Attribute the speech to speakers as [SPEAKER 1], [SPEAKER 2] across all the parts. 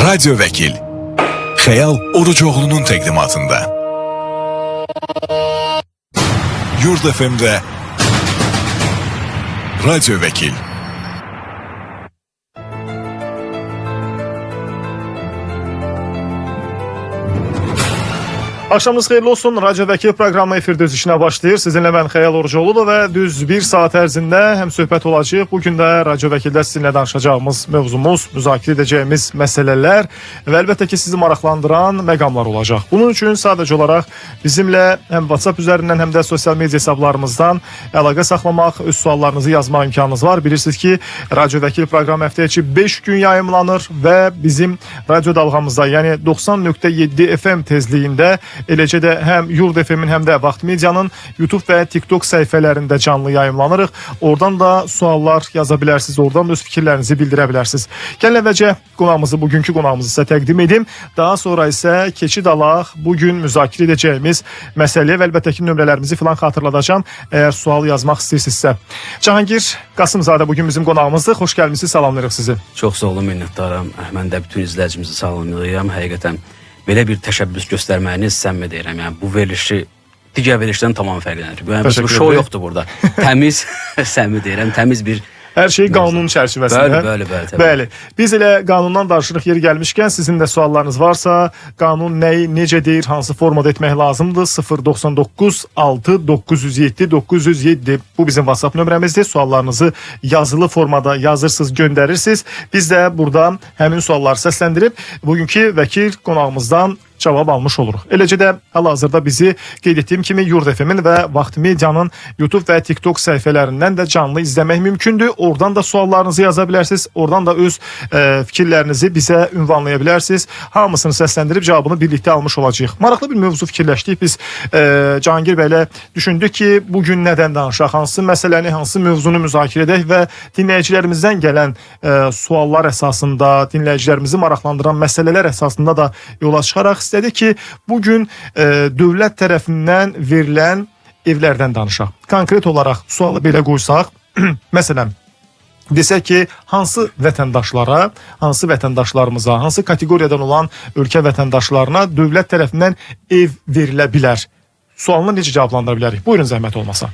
[SPEAKER 1] Radyo Vekil Xəyal Orucoğlu'nun təqdimatında Yurd FM'de Radyo Vekil.
[SPEAKER 2] Axşamınız xeyirli olsun. Radyo Vəkil proqramı efirdə öz işinə başlayır. Sizinlə mən Xəyal Orucoğlu və düz bir saat ərzində həm söhbət olacaq. Bugün də Radyo Vəkildə sizinlə danışacağımız mövzumuz, müzakirə edəcəyimiz məsələlər və əlbəttə ki, sizi maraqlandıran məqamlar olacaq. Bunun üçün sadəcə olaraq bizimlə həm WhatsApp üzərindən, həm də sosial media hesablarımızdan əlaqə saxlamaq, öz suallarınızı yazmaq imkanınız var. Bilirsiniz ki, Radyo Vəkil proqramı həftə içi 5 gün yayımlanır və bizim radyo dalğamızda, yəni 90.7 FM tezliyində, eləcə də həm Yurd FM-in, həm də Vaxt Medianın YouTube və TikTok səhifələrində canlı yayımlanırıq. Oradan da suallar yaza bilərsiniz, oradan da öz fikirlərinizi bildirə bilərsiniz. Gəlin əvvəlcə bugünkü qonağımızı sizə təqdim edim. Daha sonra isə keçid alaq bugün müzakirə edəcəyimiz məsələyə və əlbəttə ki, nömrələrimizi filan xatırladacağam, əgər sual yazmaq istəyirsinizsə. Cahangir Qasımzadə bugün bizim qonağımızdır. Xoş gəlmisiniz, salamlayırıq sizi.
[SPEAKER 3] Çox sağ olun, minnətdaram. Mən də bütün izləyicimizi salamlayıram. Həqiqətən belə bir təşəbbüs göstərməyiniz səmimi deyirəm. Yəni bu verilişi digər verilişdən tamam fərqlənir. Yəni bu şou yoxdur burada. Təmiz, səmimi deyirəm, təmiz bir
[SPEAKER 2] hər şey qanun çərçivəsində.
[SPEAKER 3] Bəli.
[SPEAKER 2] Biz elə qanundan danışırıq yeri gəlmişkən, sizin də suallarınız varsa, qanun nəyi, necə deyir, hansı formada etmək lazımdır? 099 6 907 907 bu bizim WhatsApp nömrəmizdir. Suallarınızı yazılı formada yazırsınız, göndərirsiniz. Biz də burada həmin sualları səsləndirib bugünkü vəkil qonağımızdan cavab almış oluruq. Eləcə də hal-hazırda bizi qeyd etdiyim kimi Yurd FM-in və Vaxt Medianın YouTube və TikTok səhifələrindən də canlı izləmək mümkündür. Oradan da suallarınızı yaza bilərsiniz. Oradan da öz fikirlərinizi bizə ünvanlaya bilərsiniz. Hamısını səsləndirib cavabını birlikdə almış olacağıq. Maraqlı bir mövzu fikirləşdik. Biz Cahangir bəylə düşündük ki, bugün nədən danışaq, hansı məsələni, hansı mövzunu müzakirə edək və dinləyicilərimizdən gələn suallar əsasında, dinləyicilərimizi maraqlandıran məsələlər əsasında da yola çıxaraq istədik ki, bugün dövlət tərəfindən verilən evlərdən danışaq. Konkret olaraq sualı belə qoysaq, məsələn, desək ki, hansı vətəndaşlara, hansı vətəndaşlarımıza, hansı kateqoriyadan olan ölkə vətəndaşlarına dövlət tərəfindən ev verilə bilər? Sualını necə cavablandıra bilərik? Buyurun, zəhmət olmasa.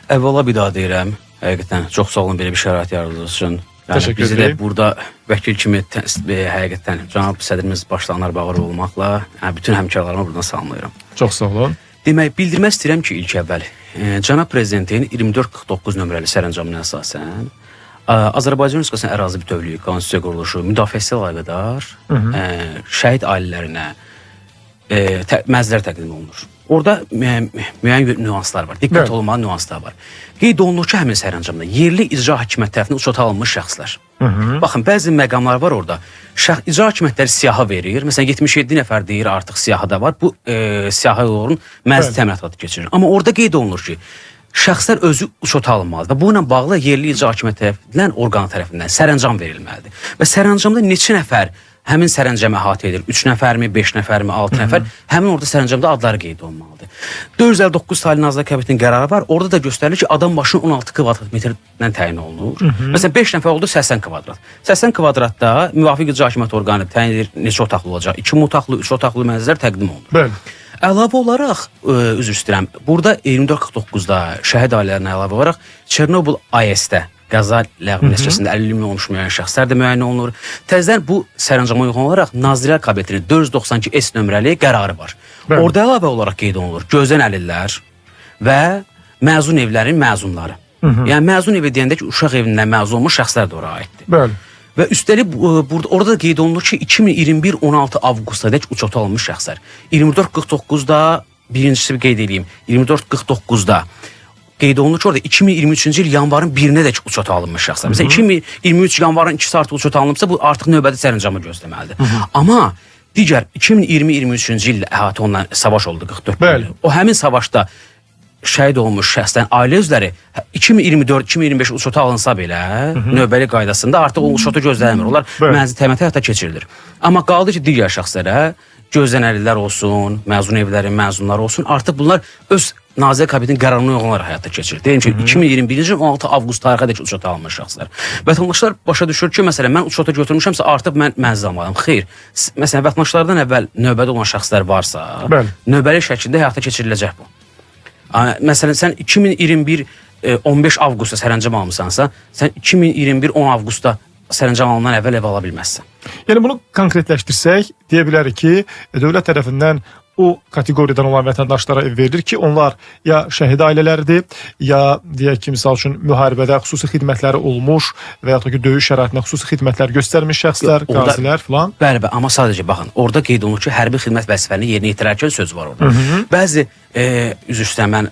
[SPEAKER 3] Əvvəla bir daha deyirəm, həqiqətən çox sağ olun belə bir şərait yaradığınız üçün.
[SPEAKER 2] Yəni,
[SPEAKER 3] bizi də burada vəkil kimi həqiqətən cənab sədrimiz Başlanğar Bağırov olmaqla bütün həmkarlarıma buradan salamlayıram.
[SPEAKER 2] Çox sağ olun.
[SPEAKER 3] Demək, bildirmək istəyirəm ki, ilk əvvəl cənab prezidentin 2449 nömrəli sərəncamına əsasən Azərbaycan Respublikasının ərazi bütövlüyü, konstitusiya quruluşu, müdafiəsi ilə əlaqədar şəhid ailələrinə məzlər təqdim olunur. Orada müəyyən nüanslar var, diqqət olunmalı nüanslar var. Qeyd olunur ki, həmin sərəncamda yerli icra hakimiyyət tərəfindən uçota alınmış şəxslər. Baxın, bəzi məqamlar var orada. İcra hakimiyyətləri siyahı verir. Məsələn, 77 nəfər deyir artıq siyahıda var. Bu siyahı yolun məzli təminatı keçirir. Amma orada qeyd olunur ki, şəxslər özü uçota alınmalıdır və bu ilə bağlı yerli icra hakimiyyət tərəfindən, orqan tərəfindən sərəncam verilməlidir. Və sərəncamda neçə nəfər həmin sərəncamı əhatə edir? 3 nəfərmi, 5 nəfərmi, 6 nəfər? Həmin orada sərəncamda adları qeyd olmalıdır. 459 sayılı Nazirlər Kabinetinin qərarı var. Orada da göstərilir ki, adam başına 16 kvadrat metrdən təyin olunur. Məsələn, 5 nəfər oldu 80 kvadrat. 80 kvadratda müvafiq icra hakimiyyət orqanı təyin edir neçə otaqlı olacaq? 2 otaqlı, 3 otaqlı mənzillər təqdim olunur.
[SPEAKER 2] Bəli.
[SPEAKER 3] Əlavə olaraq, üzr istəyirəm, burada 2449-da şəhid ailələrinə əlavə olaraq Çernobıl AES-də qəza ləğvi nəticəsində 50 min olmuş müəyyən şəxslər də müəyyən olunur. Təzədən bu sərəncama uyğun olaraq Nazirlər Kabinetinin 492S nömrəli qərarı var. Orada əlavə olaraq qeyd olunur gözdən əlillər və məzun evlərin məzunları. Yəni məzun evi deyəndə ki, uşaq evindən məzun olmuş şəxslər də oraya aiddir.
[SPEAKER 2] Bəli.
[SPEAKER 3] Və üstəlik orada da qeyd olunur ki, 2021 16 avqustadək uçota alınmış şəxslər. 2449-da birincisi qeyd edeyim. 2449-da qeyd olunur ki, orada 2023-cü il yanvarın 1-nə dək uçota alınmış şəxslər. Məsələn, 2023 yanvarın 2-si artıq uçota alınmışsa, bu artıq növbəti sərəncamı gözləməlidir. Amma digər 2020-23-cü ildə əhatə olunan savaş oldu 44.
[SPEAKER 2] Bəli.
[SPEAKER 3] O həmin savaşda şəhid olmuş şəxslərin ailə üzvləri 2024-2025 uçota alınsa belə növbəli qaydasında artıq o uçota gözlənmir. Onlar mənzil təminatı həyata keçirilir. Amma qaldı ki, digər şəxslərə gözdən əlillər olsun, məzun evlərin məzunları olsun, artıq bunlar öz Nazirlər Kabinetinin qərarına uyğun olaraq həyata keçirir. Deyim ki, 2021-ci il 16 avqust tarixədək uçota alınmış şəxslər. Vətəndaşlar başa düşür ki, məsələn, mən uçota götürmüşəmsə artıq mən mənzil almalıyam. Xeyr. Məsələn, vətəndaşlardan əvvəl növbədə olan şəxslər varsa,
[SPEAKER 2] Bəli.
[SPEAKER 3] növbəli şəkildə həyata keçiriləcək bu. Məsələn, sən 2021 15 avqustda sərəncam almısansa, sən 2021 10 avqustda sərəncam alınan əvvəl ev ala bilməzsən.
[SPEAKER 2] Yəni bunu konkretləşdirsək, deyə bilərik ki, dövlət tərəfindən o kateqoriyadan olan vətəndaşlara ev verilir ki, onlar ya şəhid ailələridir, ya deyək ki, misal üçün müharibədə xüsusi xidmətləri olmuş və ya da ki, döyüş şəraitində xüsusi xidmətlər göstərmiş şəxslər,
[SPEAKER 3] Yox, orada-
[SPEAKER 2] qazilər filan.
[SPEAKER 3] Bəli, amma sadəcə baxın, orada qeyd olunur ki, hərbi xidmət vəzifəni yerinə yetirərkən söz var orada. Bəzi üzr istəyirəm, mən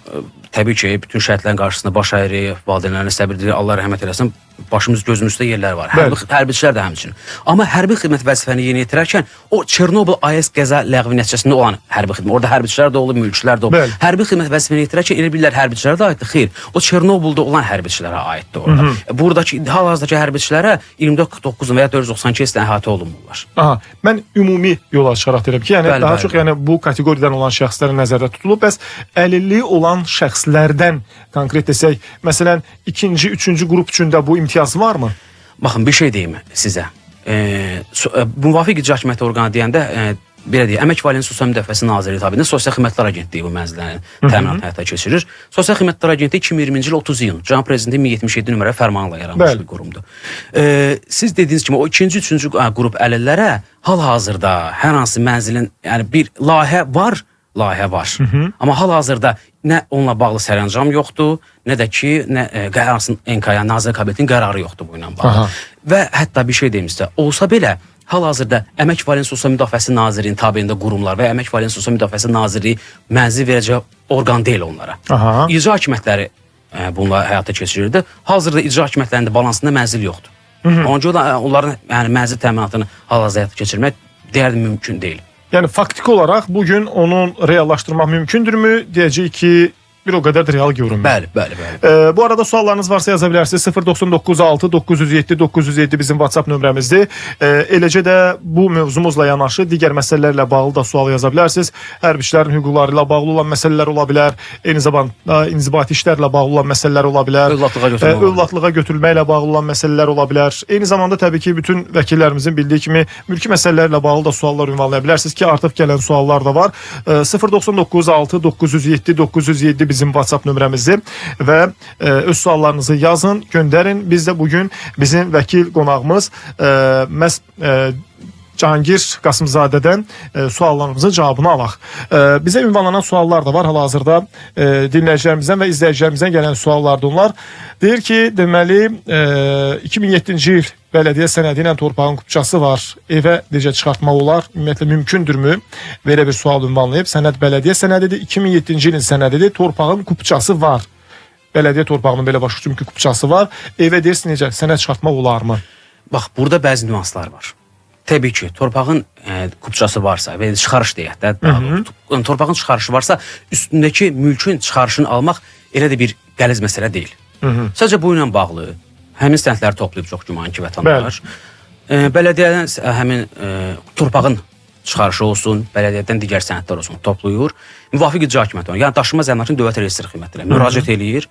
[SPEAKER 3] təbii ki, bütün şəhidlərin qarşısında baş əyirik, valideynlərinə səbir dilir, Allah rəhmət eləsin. Başımız gözümüzdə yerlər var. Hərbiçilər də həmçinin. Amma hərbi xidmət vəzifəni yerinə yetirərkən o Çernobıl AES qəza ləğvi nəticəsində olan hərbi xidmət. Orada hərbiçilər də olub, mülkçülər də olub.
[SPEAKER 2] Bəli.
[SPEAKER 3] Hərbi xidmət vəzifəni yetirərkən elə bilirlər hərbiçilərə də aiddir. Xeyr, o Çernobılda olan hərbiçilərə aiddir orada. Buradakı hal-hazırdakı hərbiçilərə 2449 və ya 492 ilə əhatə olunmurlar.
[SPEAKER 2] Aha, mən ümumi yola çıxaraq deyirəm ki, yəni
[SPEAKER 3] Bəli,
[SPEAKER 2] daha
[SPEAKER 3] bəli.
[SPEAKER 2] çox yəni bu kateqoriyadan olan şəxslər nəzərdə tutulub. Bəs əlilliyi olan şəxslərdən konkret desək, məsələn, ikinci, üçüncü qrup üçün də bu imtiyaz varmı?
[SPEAKER 3] Baxın, bir şey deyim sizə. Müvafiq icra hakimiyyəti orqanı deyəndə belə deyək, Əmək və Ailənin Sosial Müdafiəsi Nazirliyi tabeliyində Sosial Xidmətlər Agentliyi bu mənzillərin təminatını həyata keçirir. Sosial Xidmətlər Agentliyi 2020-ci il 30 iyun Cənab Prezidentin 1077 nömrəli fərmanla yaranmış
[SPEAKER 2] Bəli.
[SPEAKER 3] bir qurumdur. Siz dediyiniz kimi o ikinci, üçüncü qrup əlillərə hal-hazırda hər hansı mənzilin, yəni bir layihə var. Amma hal-hazırda nə onunla bağlı sərəncam yoxdur, nə də ki, nə qərarsın NK-ya, Nazirlər Kabinetinin qərarı yoxdur bu ilə bağlı.
[SPEAKER 2] Aha.
[SPEAKER 3] Və hətta bir şey deyim sizə, olsa belə hal-hazırda Əmək və Ailənin Sosial Müdafiəsi Nazirliyinin tabeliyində qurumlar və Əmək və Ailənin Sosial Müdafiəsi Nazirliyi mənzil verəcək orqan deyil onlara.
[SPEAKER 2] Aha.
[SPEAKER 3] İcra hakimiyyətləri bununla həyata keçirirdi. Hazırda icra hakimiyyətlərinin də balansında mənzil yoxdur. Ona görə də onların mənzil təminatını hal-hazırda həyata keçirmək deyərdim mümkün deyil.
[SPEAKER 2] Yəni faktiki olaraq bugün onun reallaşdırmaq mümkündürmü? Deyəcəyik ki, bir o qədər də real görünmür.
[SPEAKER 3] Bəli.
[SPEAKER 2] Bu arada suallarınız varsa yaza bilərsiniz. 0996 907 907 bizim WhatsApp nömrəmizdir. Eləcə də bu mövzumuzla yanaşı digər məsələlərlə bağlı da sual yaza bilərsiniz. Hərbiçilərin hüquqları ilə bağlı olan məsələlər ola bilər. Eyni zamanda inzibati işlərlə bağlı olan məsələlər ola bilər. Övladlığa götürülməklə bağlı olan məsələlər ola bilər. Eyni zamanda təbii ki, bütün vəkillərimizin bildiyi kimi mülki məsələlərlə bağlı da suallar ünvanlaya bilərsiniz ki, artıq gələn suallar da var. 0996 907 907 bizim WhatsApp nömrəmizdir və öz suallarınızı yazın, göndərin. Biz də bugün bizim vəkil qonağımız məhz Cahangir Qasımzadədən suallarımızın cavabını alaq. Bizə ünvanlanan suallar da var hal-hazırda dinləyicilərimizdən və izləyicilərimizdən gələn suallardır onlar. Deyir ki, deməli 2007-ci il bələdiyyə sənədi ilə torpağın kupçası var. Evə necə çıxartmaq olar? Ümumiyyətlə mümkündürmü? Belə bir sual ünvanlayıb. Sənəd bələdiyyə sənədidir. 2007-ci ilin sənədidir. Torpağın kupçası var. Bələdiyyə torpağının belə başa düşdüm ki, kupçası var. Evə deyirsin necə? Sənəd çıxartmaq olarmı?
[SPEAKER 3] Bax, burada bəzi nüanslar var. Təbii ki, torpağın kupçası varsa və çıxarış deyək də, torpağın çıxarışı varsa, üstündəki mülkün çıxarışını almaq elə də bir qəliz məsələ deyil. Sadəcə bu ilə bağlı həmin sənədləri toplayıb çox güman ki, vətəndaş. Bələdiyyədən həmin torpağın çıxarışı olsun, bələdiyyədən digər sənədlər olsun, toplayır. Müvafiq icra hakimiyyəti, yəni daşınmaz əmlakın dövlət reyestri xidmətləri müraciət eləyir.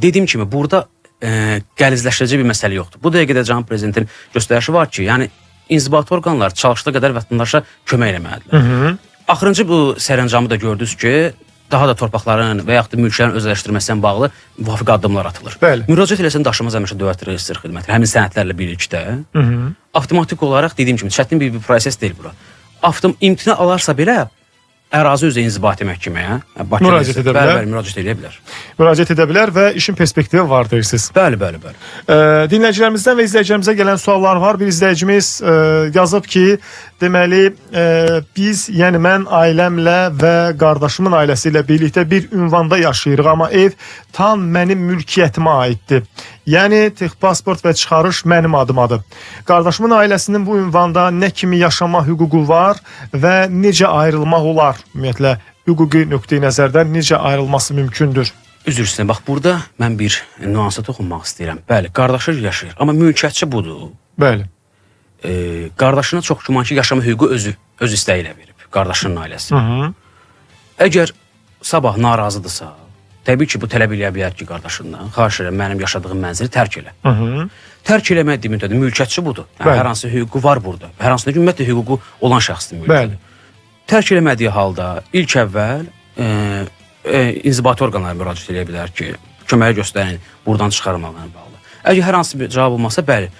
[SPEAKER 3] Dediyim kimi, burada qəlizləşdirici bir məsələ yoxdur. Bu dəqiqədə Cənab Prezidentin göstərişi var ki, yəni inzibati orqanlar çalışdığı qədər vətəndaşa kömək eləməlidirlər. Axırıncı bu sərəncamı da gördünüz ki, daha da torpaqların və yaxud da mülklərin özəlləşdirməsindən bağlı müvafiq addımlar atılır. Müraciət eləsən daşınmaz əmlakın dövlət reyestri xidmətləri həmin sənədlərlə birlikdə avtomatik olaraq dediyim kimi çətin bir proses deyil bura. İmtina alarsa belə ərazi üzrə inzibati məhkəməyə
[SPEAKER 2] müraciət edə bilər.
[SPEAKER 3] Müraciət edə bilər.
[SPEAKER 2] Müraciət edə bilər və işin perspektivi var deyirsiniz.
[SPEAKER 3] Bəli.
[SPEAKER 2] Dinləyicilərimizdən və izləyicilərimizə gələn suallar var. Bir izləyicimiz yazıb ki, deməli biz, yəni mən ailəmlə və qardaşımın ailəsi ilə birlikdə bir ünvanda yaşayırıq, amma ev tam mənim mülkiyyətimə aiddir. Yəni texpasport və çıxarış mənim adımadır. Qardaşımın ailəsinin bu ünvanda nə kimi yaşama hüququ var və necə ayrılmaq olar? Ümumiyyətlə hüquqi nöqteyi nəzərdən necə ayrılması mümkündür?
[SPEAKER 3] Üzr istəyirəm. Bax, burada mən bir nüansa toxunmaq istəyirəm. Bəli, qardaşı yaşayır, amma mülkiyyətçi budur.
[SPEAKER 2] Bəli.
[SPEAKER 3] Qardaşına çox güman ki, yaşama hüququ öz istəyi ilə verib, qardaşının ailəsi. Əgər sabah narazıdırsa, təbii ki, bu tələb eləyə bilər ki, qardaşından, xahiş edirəm, mənim yaşadığım mənzili tərk elə. Tərk eləmədiyi müddətdə mülkiyyətçi budur. Yəni, hər hansı hüququ var burada. Hər hansı ümumiyyətlə hüququ olan şəxsdir mülkiyyəti. Tərk eləmədiyi halda ilk əvvəl inzibati orqanlara müraciət edə bilər ki, köməyə göstərin, buradan çıxarmaqla bağlı. Əgər hər hansı bir cavab olmasa, bəli,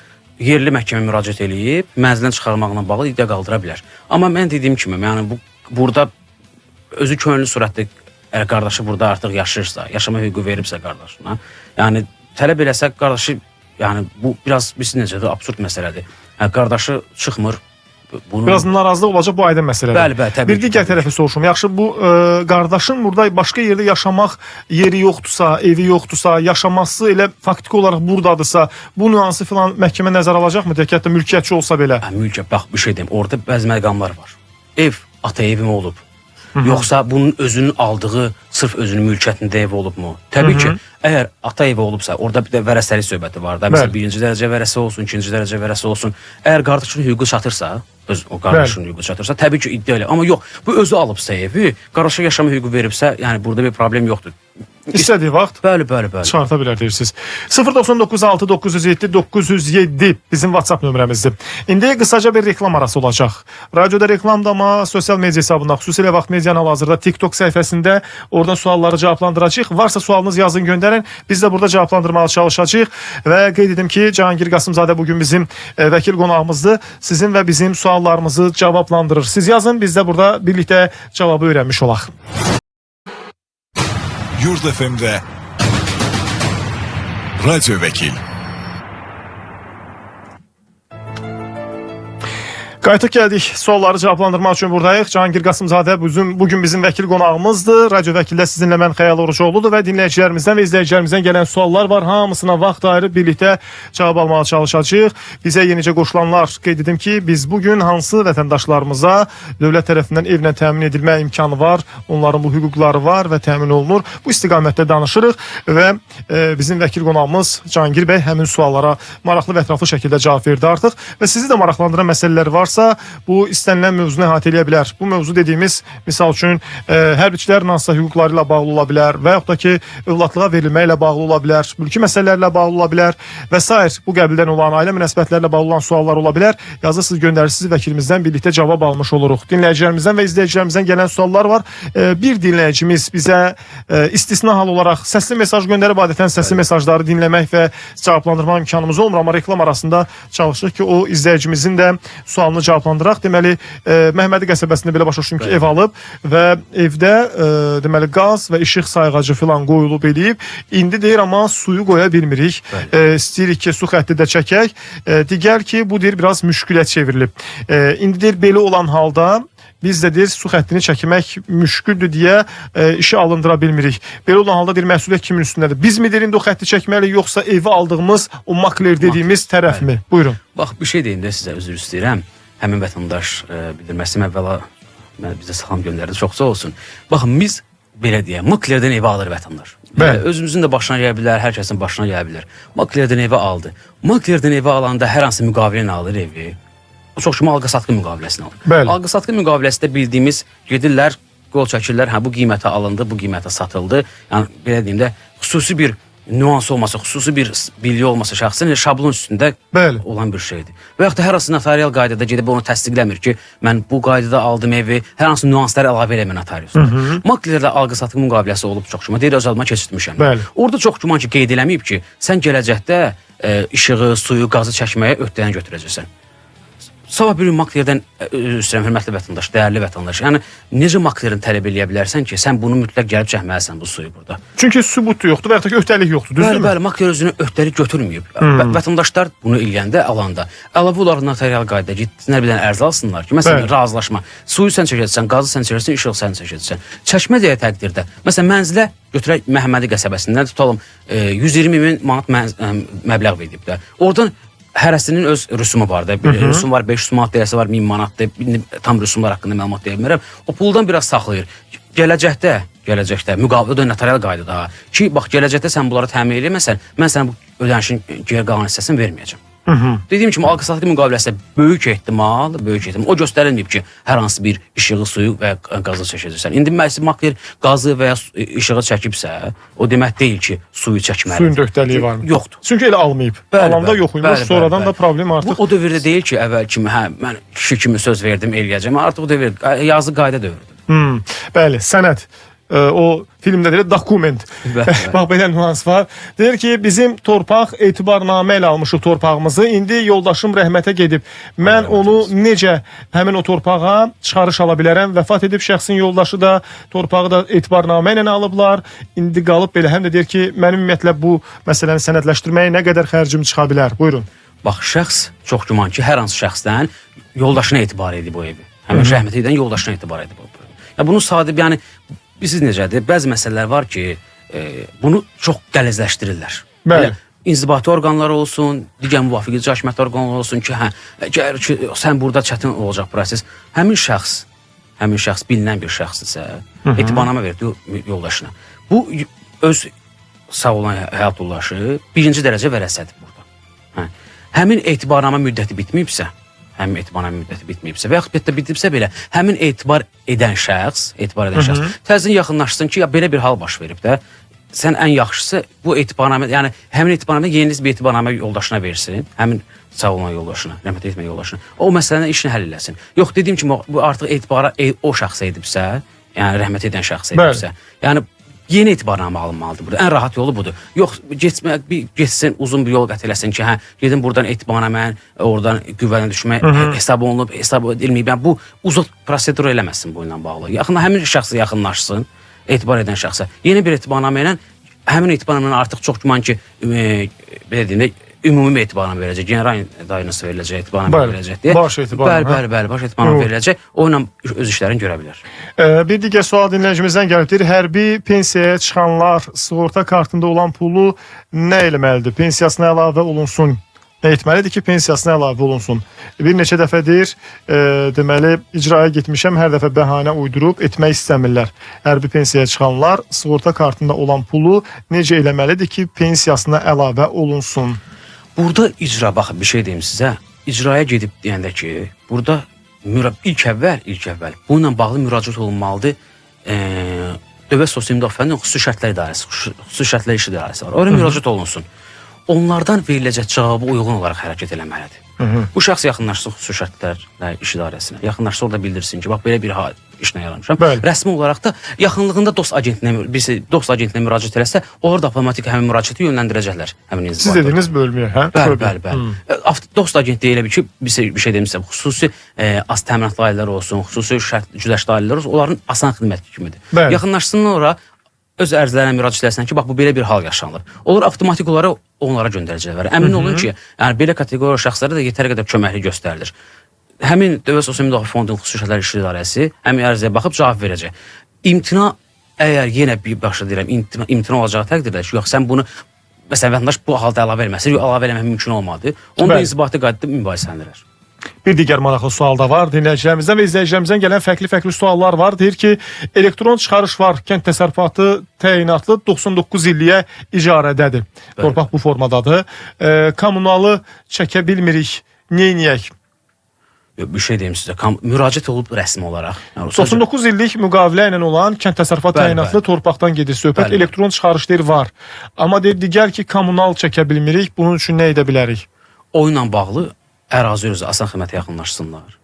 [SPEAKER 3] yerli məhkəmə müraciət eləyib, mənzildən çıxarmaqla bağlı iddia qaldıra bilər. Amma mən dediyim kimi, yəni burada özü könüllü surətdə qardaşı burada artıq yaşayırsa, yaşama hüququ veribsə qardaşına, yəni tələb eləsə qardaşı, yəni bu biraz bilsin necədir, absurd məsələdir. Yəni qardaşı çıxmır.
[SPEAKER 2] Biraz narazılıq olacaq, bu aydın məsələdir.
[SPEAKER 3] Bəli, təbii.
[SPEAKER 2] Bir digər tərəfi soruşum. Yaxşı, bu qardaşın burada başqa yerdə yaşamaq yeri yoxdursa, evi yoxdursa, yaşaması elə faktiki olaraq buradadırsa, bu nüansı filan məhkəmə nəzər alacaqmı? Deyək ki, hətta mülkiyyətçi olsa belə.
[SPEAKER 3] Mülkiyyət, bax, bir şey deyim. Orada bəzi məqamlar var. Ev, ata evim olub. Yoxsa bunun özünün aldığı sırf özünün mülkiyyətində ev olubmu? Təbii ki, əgər ata evi olubsa, orada bir də vərəsəlik söhbəti var da. Məsələn, birinci dərəcə vərəsə olsun, ikinci dərəcə vərəsə olsun. Əgər qardaşın hüququ çatırsa, o qardaşın hüququ çatırsa, təbii ki, iddia elə. Amma yox, bu özü alıbsa evi, qardaşa yaşama hüququ veribsə, yəni burada bir problem yoxdur.
[SPEAKER 2] İstədiyi vaxt
[SPEAKER 3] bəli.
[SPEAKER 2] Çıxarta bilər deyirsiniz. 099 907 907 bizim WhatsApp nömrəmizdir. İndi qısaca bir reklam arası olacaq. Radioda reklamda, amma sosial media hesabında, xüsusilə Vaxt Medianın hal-hazırda TikTok səhifəsində oradan sualları cavablandıracağıq. Varsa sualınız yazın, göndərin. Biz də burada cavablandırmağa çalışacağıq. Və qeyd edim ki, Cahangir Qasımzadə bugün bizim vəkil qonağımızdır. Sizin və bizim suallarımızı cavablandırır. Siz yazın, biz də burada birlikdə cavabı öyrənmiş olaq.
[SPEAKER 1] Yurd FM'de Radyo Vekil.
[SPEAKER 2] Qayıtıq gəldik. Sualları cavablandırmaq üçün buradayıq. Cahangir Qasımzadə bugün bizim vəkil qonağımızdır. Radyo Vəkildə sizinlə mən Xəyal Orucoğludur və dinləyicilərimizdən və izləyicilərimizdən gələn suallar var. Hamısına vaxt ayırıb birlikdə cavab almağa çalışacağıq. Bizə yenicə qoşulanlar, qeyd edim ki, biz bugün hansı vətəndaşlarımıza dövlət tərəfindən evlə təmin edilmə imkanı var, onların bu hüquqları var və təmin olunur. Bu istiqamətdə danışırıq və bizim vəkil qonağımız Cahangir bəy həmin suallara maraqlı və ətraflı şəkildə cavab verdi artıq və sizi də maraqlandıran məsələlər varsa, bu istənilən mövzunu əhatə eləyə bilər. Bu mövzu dediyimiz, misal üçün, hərbiçilərin hansısa hüquqları ilə bağlı ola bilər və yaxud da ki, övladlığa verilməklə bağlı ola bilər, mülki məsələlərlə bağlı ola bilər və s. bu qəbildən olan, ailə münasibətlərlə bağlı olan suallar ola bilər. Yazırsınız, göndərirsiniz, vəkilimizdən birlikdə cavab almış oluruq. Dinləyicilərimizdən və izləyicilərimizdən gələn suallar var. Bir dinləyicimiz bizə istisna hal olaraq səsli mesaj göndərib, adətən səsli mesajları dinləmək və cavablandırma imkanımız olmur, amma reklam arasında çalışırıq ki, o izləyicimizin də sualını cavablandıraq. Deməli, Məhəmmədi qəsəbəsində belə başa düşün ki, ev alıb və evdə deməli qaz və işıq sayğacı filan qoyulub eləyib. İndi deyir, amma suyu qoya bilmirik. İstəyirik ki, su xətti də çəkək. Digər ki, bu deyir, biraz müşkülə çevrilib. İndi deyir, belə olan halda biz də deyir, su xəttini çəkmək müşküldür deyə işi alındıra bilmirik. Belə olan halda deyir, məsuliyyət kimin üstündədir? Biz mi deyir, indi o xətti çəkməli, yoxsa evi aldığımız o makler dediyimiz tərəf mi? Buyurun.
[SPEAKER 3] Bax, bir şey deyim də sizə, üzr istəyirəm. Həmin vətəndaş bildirməsim əvvəla bizə salam göndərdi, çox sağ olsun. Baxın, biz belə deyək, maklerdən evi alır vətəndaş. Özümüzün də başına gələ bilər, hər kəsin başına gələ bilər. Maklerdən evi aldı. Maklerdən evi alanda hər hansı müqaviləni alır evi. O çox kimi alqı-satqı müqaviləsini alır. Alqı-satqı müqaviləsində bildiyimiz gedirlər, qol çəkirlər, hə bu qiymətə alındı, bu qiymətə satıldı. Yəni belə deyim də, xüsusi bir nüans olmasa, xüsusi bir bilgi olmasa şəxsin şablon üstündə olan bir şeydir. Və yaxud da hər hansı notarial qaydada gedib onu təsdiqləmir ki, mən bu qaydada aldım evi, hər hansı nüansları əlavə eləmir notariusda. Maklerdə alqı-satqı müqaviləsi olub çox güman. Deyir, özalıma keçirtmişəm. Orada çox güman ki, qeyd eləməyib ki, sən gələcəkdə işığı, suyu, qazı çəkməyə öhdədən götürəcəksən. Sabah bir gün maklerdən, hörmətli vətəndaş, dəyərli vətəndaş, yəni necə maklerin tələb eləyə bilərsən ki, sən bunu mütləq gəlib çəkməlisən bu suyu burada?
[SPEAKER 2] Çünki sübut yoxdur və yaxud da öhdəlik yoxdur, düzdürmü?
[SPEAKER 3] Bəli, makler özünü öhdəlik götürməyib. Vətəndaşlar bunu eləyəndə, alanda, əlavə olaraq notarial qaydada gitsinlər bir dənə ərz alsınlar ki, məsələn, razılaşma, suyu sən çəkəcəksən, qazı sən çəkəcəksən, işıq sən çəkəcəksən. Çəkmə deyə təqdirdə, məsələn, mənzilə götürək Məhəmmədi qəsəbəsindən tutalım, 120.000 manat məbləğ verib də. Oradan hərəsinin öz rüsumu var da. Rüsum var, 500 manat deyəsi var, 1000 manatdır. Tam rüsumlar haqqında məlumat deyə bilmirəm. O puldan biraz saxlayır. Gələcəkdə müqavilə notarial qaydada ki, bax gələcəkdə sən bunları təmin eləməsən, mən sənə bu ödənişin geri qalan hissəsini verməyəcəm. Dediyim kimi alqı satqı müqaviləsində böyük ehtimal o göstərilməyib ki, hər hansı bir işığı, suyu və qazı çəkəcəksən. İndi Məsi Makler qazı və ya işığı çəkibsə, o demək deyil ki, suyu çəkməlidir.
[SPEAKER 2] Suyun döhdəliyi varmı?
[SPEAKER 3] Yoxdur.
[SPEAKER 2] Çünki elə almayıb. Alanda yox imiş, sonradan da problem artıq.
[SPEAKER 3] Bu o dövrdə deyil ki, əvvəl kimi, mən kişi kimi söz verdim, eləyəcəm. Artıq o dövr, yazı qayda dövrüdür.
[SPEAKER 2] Bəli, sənəd. O filmdə deyir dokument. Bax belə nüans var. Deyir ki, bizim torpaq etibarnamə ilə almışıq torpağımızı. İndi yoldaşım rəhmətə gedib. Mən onu necə həmin o torpağa çıxarış ala bilərəm? Vəfat edib şəxsin yoldaşı da torpağı da etibarnamə ilə alıblar. İndi qalıb belə. Həm də deyir ki, mənim ümumiyyətlə bu məsələni sənədləşdirməyə nə qədər xərcim çıxa bilər? Buyurun.
[SPEAKER 3] Bax, şəxs çox güman ki, hər hansı şəxsdən yoldaşına etibar edib bu evi. Həmin rəhmət edən yoldaşına etibar edib bu evi. Ya bunu sadə, yəni siz necədir? Bəzi məsələlər var ki, bunu çox qəlizləşdirirlər.
[SPEAKER 2] Bəli.
[SPEAKER 3] İnzibati orqanlar olsun, digər müvafiqici hakimiyyət orqanları olsun ki, əgər ki, sən burada çətin olacaq proses. Həmin şəxs bilinən bir şəxsdirsə, etibarnamə verdi yoldaşına. Bu öz sağ olan həyat yoldaşı birinci dərəcə vərəsədir burada. Həmin etibarnamə müddəti bitməyibsə, və yaxud da bitibsə belə, həmin etibar edən şəxs təzən yaxınlaşsın ki, ya belə bir hal baş verib də, sən ən yaxşısı bu etibarnamə, yəni həmin etibarnamə yeni bir etibarnamə yoldaşına versin, həmin sağ olan yoldaşına, rəhmət etmə yoldaşına, o məsələnin işini həll eləsin. Yox, dediyim kimi, bu artıq etibara o şəxs edibsə, yəni rəhmət edən şəxs edibsə, yəni yeni etibarnamə alınmalıdır burada. Ən rahat yolu budur. Yox, geçsin, uzun bir yol qət eləsin ki, gedin buradan etibarnamə, oradan qüvvədən düşmək hesab olunub, hesab edilməyib. Yəni, bu uzun prosedur eləməsin bu ilə bağlı. Həmin şəxsə yaxınlaşsın, etibar edən şəxsə. Yeni bir etibarnamə ilə həmin etibarnamə artıq çox güman ki, belə deyim də, ümumi etibarnamə verəcək, general dairəsi veriləcək, etibarnamə verəcək deyə.
[SPEAKER 2] Baş etibarnamə.
[SPEAKER 3] Bəli, baş etibarnamə veriləcək. O ilə öz işlərini görə bilər.
[SPEAKER 2] Bir digər sual dinləyicimizdən gəlibdir. Hərbi pensiyaya çıxanlar sığorta kartında olan pulu nə eləməlidir? Pensiyasına əlavə olunsun. Nə etməlidir ki, pensiyasına əlavə olunsun? Bir neçə dəfədir, deməli, icraya getmişəm, hər dəfə bəhanə uydurub etmək istəmirlər. Hərbi pensiyaya çıxanlar sığorta kartında olan pulu necə eləməlidir ki, pensiyasına əlavə olunsun?
[SPEAKER 3] Burada icra, baxın, bir şey deyim sizə. İcraya gedib deyəndə ki, burada ilk əvvəl bununla bağlı müraciət olunmalıdır. Dövlət Sosial Müdafiənin xüsusi şərtlər idarəsi, xüsusi şərtlər iş idarəsi var. Oraya müraciət olunsun. Onlardan veriləcək cavabı uyğun olaraq hərəkət eləməlidir. Bu şəxs yaxınlaşsın xüsusi şərtlər iş idarəsinə. Yaxınlaşsa orada bildirsin ki, bax belə bir işlə yaranmışam. Rəsmi olaraq da yaxınlığında dost agentinə müraciət eləsə, onlar da avtomatik həmin müraciəti yönləndirəcəklər həmin inzibati.
[SPEAKER 2] Siz dediniz bölməyə, hə?
[SPEAKER 3] Bəli. Dost agentliyi elə bir ki, bir şey demişsəm, xüsusi az təminatlı ailələr olsun, xüsusi güzəştli ailələr olsun, onların asan xidmət kimidir. Yaxınlaşsın ora, öz ərzlərinə müraciət eləsən ki, bax bu belə bir hal yaşanılır. Onlar avtomatik olaraq onlara göndərəcəklər. Əmin olun ki, yəni belə kateqoriya şəxslərə də yetər qədər köməkli göstərilir. Həmin Dövlət Sosial Müdafiə Fondunun xüsusi şərtlər iş idarəsi həmin ərizəyə baxıb cavab verəcək. İmtina, əgər yenə bir başa deyirəm, imtina olacağı təqdirdə ki, yox, sən bunu məsələn vətəndaş bu halda əlavə eləməsin, yox, əlavə eləmək mümkün olmadı. Onda inzibati qaydada mübahisələndirər.
[SPEAKER 2] Bir digər maraqlı sual da var dinləyicilərimizdən və izləyicilərimizdən gələn fərqli suallar var. Deyir ki, elektron çıxarış var, kənd təsərrüfatı təyinatlı 99 illiyə icarədədir. Torpaq bu formadadır. Kommunalı çəkə bilmirik, neyniyək?
[SPEAKER 3] Bir şey deyim sizə, müraciət olub rəsmi olaraq.
[SPEAKER 2] 99 illik müqavilə ilə olan kənd təsərrüfatı təyinatlı torpaqdan gedir söhbət. Elektron çıxarış deyir var. Amma deyir digər ki, kommunal çəkə bilmirik, bunun üçün nə edə bilərik?
[SPEAKER 3] O ilə bağlı ərazi üzrə asan xidmətə yaxınlaşsınlar.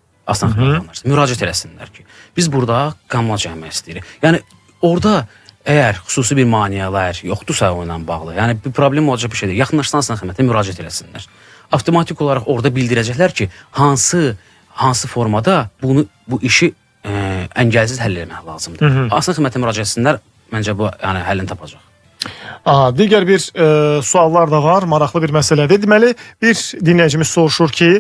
[SPEAKER 3] Müraciət eləsinlər ki, biz burada kommunal çəkmək istəyirik. Yəni, orada əgər xüsusi bir maneələr yoxdursa o ilə bağlı, yəni bir problem olacaq bir şeydir, yaxınlaşsan asan xidmətə müraciət eləsinlər. Avtomatik olaraq orada bildirəcəklər ki, hansı formada bu işi əngəlsiz həll etmək lazımdır. Asan xidmətə müraciət etsinlər, məncə bu həllini tapacaq.
[SPEAKER 2] Digər bir suallar da var, maraqlı bir məsələdir. Deməli, bir dinləyicimiz soruşur ki,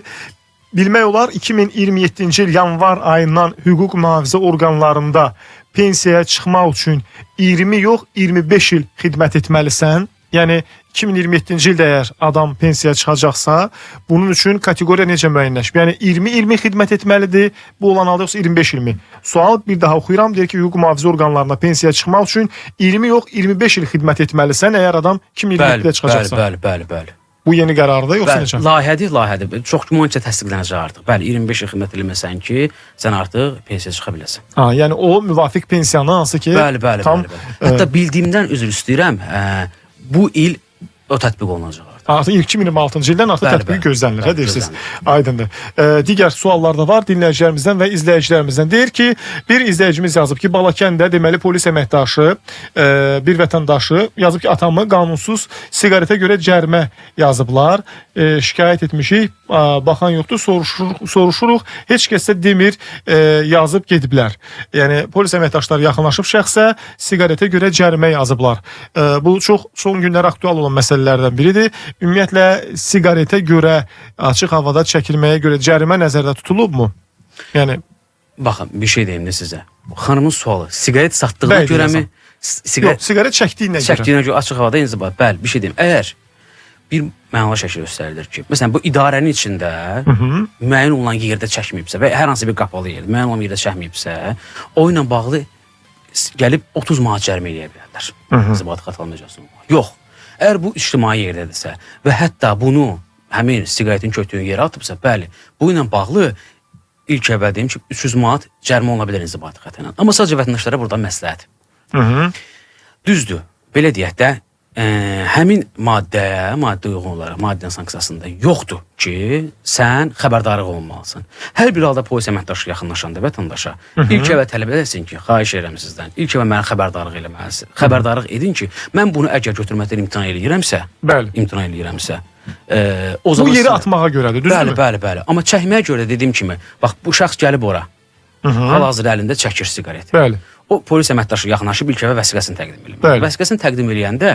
[SPEAKER 2] bilmək olar 2027-ci il yanvar ayından hüquq mühafizə orqanlarında pensiyaya çıxmaq üçün 20 yox, 25 il xidmət etməlisən. Yəni 2027-ci ildə əgər adam pensiyaya çıxacaqsa, bunun üçün kateqoriya necə müəyyənləşib? Yəni 20 ilmi xidmət etməlidir, bu olan halda yoxsa 25 ilmi? Sual bir daha oxuyuram, deyir ki, hüquq mühafizə orqanlarına pensiyaya çıxmaq üçün 20 yox, 25 il xidmət etməlisən əgər adam 2027-də çıxacaqsa.
[SPEAKER 3] Bəli.
[SPEAKER 2] Bu yeni qərardır yoxsa
[SPEAKER 3] Bəli,
[SPEAKER 2] necə?
[SPEAKER 3] layihədir. Çox güman ki, təsdiqlənəcək artıq. Bəli, 25 il xidmət eləməsən ki, sən artıq pensiyaya çıxa biləsən.
[SPEAKER 2] Ha, yəni o müvafiq pensiyanı hansı ki
[SPEAKER 3] Bəli.
[SPEAKER 2] tam
[SPEAKER 3] Hətta bildiyimdən üzr istəyirəm, bu il o tətbiq olunacaq.
[SPEAKER 2] artıq 2026-cı ildən artıq
[SPEAKER 3] Bəli,
[SPEAKER 2] tətbiqi
[SPEAKER 3] bəli.
[SPEAKER 2] gözlənilir,
[SPEAKER 3] Bəli,
[SPEAKER 2] deyirsiniz.
[SPEAKER 3] gözlənilir.
[SPEAKER 2] Aydındır. Digər suallar da var dinləyicilərimizdən və izləyicilərimizdən. Deyir ki, bir izləyicimiz yazıb ki, Balakəndə deməli polis əməkdaşı, bir vətəndaşı yazıb ki, atamı qanunsuz siqaretə görə cərimə yazıblar. Şikayət etmişik, baxan yoxdur, soruşuruq. Heç kəsə demir, yazıb gediblər. Yəni polis əməkdaşları yaxınlaşıb şəxsə siqaretə görə cərimə yazıblar. Bu çox son günlər aktual olan məsələlərdən biridir. Ümumiyyətlə siqaretə görə açıq havada çəkilməyə görə cərimə nəzərdə tutulubmu? Yəni
[SPEAKER 3] Baxın, bir şey deyim də sizə. Xanımın sualı, siqaret satdığına
[SPEAKER 2] Bəli,
[SPEAKER 3] görəmi?
[SPEAKER 2] yox, siqaret çəkdiyinə görə.
[SPEAKER 3] Çəkdiyinə görə açıq havada inzibat. Bəli, bir şey deyim. Əgər bir mənalı şəkil göstərilir ki, məsələn bu idarənin içində müəyyən olan yerdə çəkməyibsə və hər hansı bir qapalı yerdə müəyyən olan yerdə çəkməyibsə, o ilə bağlı gəlib 30 manat cərimə eləyə bilərlər. İnzibat xatırlamacasın. Yox. Əgər bu ictimai yerdədirsə və hətta bunu həmin siqaretin kötüyü yerə atıbsa, bəli, bu ilə bağlı ilk əvvəl deyim ki, 300 manat cərimə ola bilər inzibati xəta ilə. Amma sadəcə vətəndaşlara burada məsləhət. Düzdür, belə deyək də, həmin maddə uyğun olaraq maddə sanksiyasında yoxdur ki, sən xəbərdarlıq olunmalısan. Hər bir halda polis əməkdaşı yaxınlaşanda vətəndaşa ilk əvvəl tələb edəsin ki, xahiş edirəm sizdən, ilk əvvəl mənə xəbərdarlıq eləməlisin. Xəbərdarlıq edin ki, mən bunu əgər götürməkdən imtina eləyirəmsə, o
[SPEAKER 2] Bu
[SPEAKER 3] zaman
[SPEAKER 2] yeri atmağa görədir, düzdürmü?
[SPEAKER 3] Bəli. Amma çəkməyə görə dediyim kimi, bax bu şəxs gəlib ora. Hal-hazırda əlində çəkir siqaret.
[SPEAKER 2] Bəli.
[SPEAKER 3] O polis əməkdaşı yaxınlaşıb ilk əvvəl vəsiqəsini təqdim edir.
[SPEAKER 2] Bəli.
[SPEAKER 3] Vəsiqəsini təqdim eləyəndə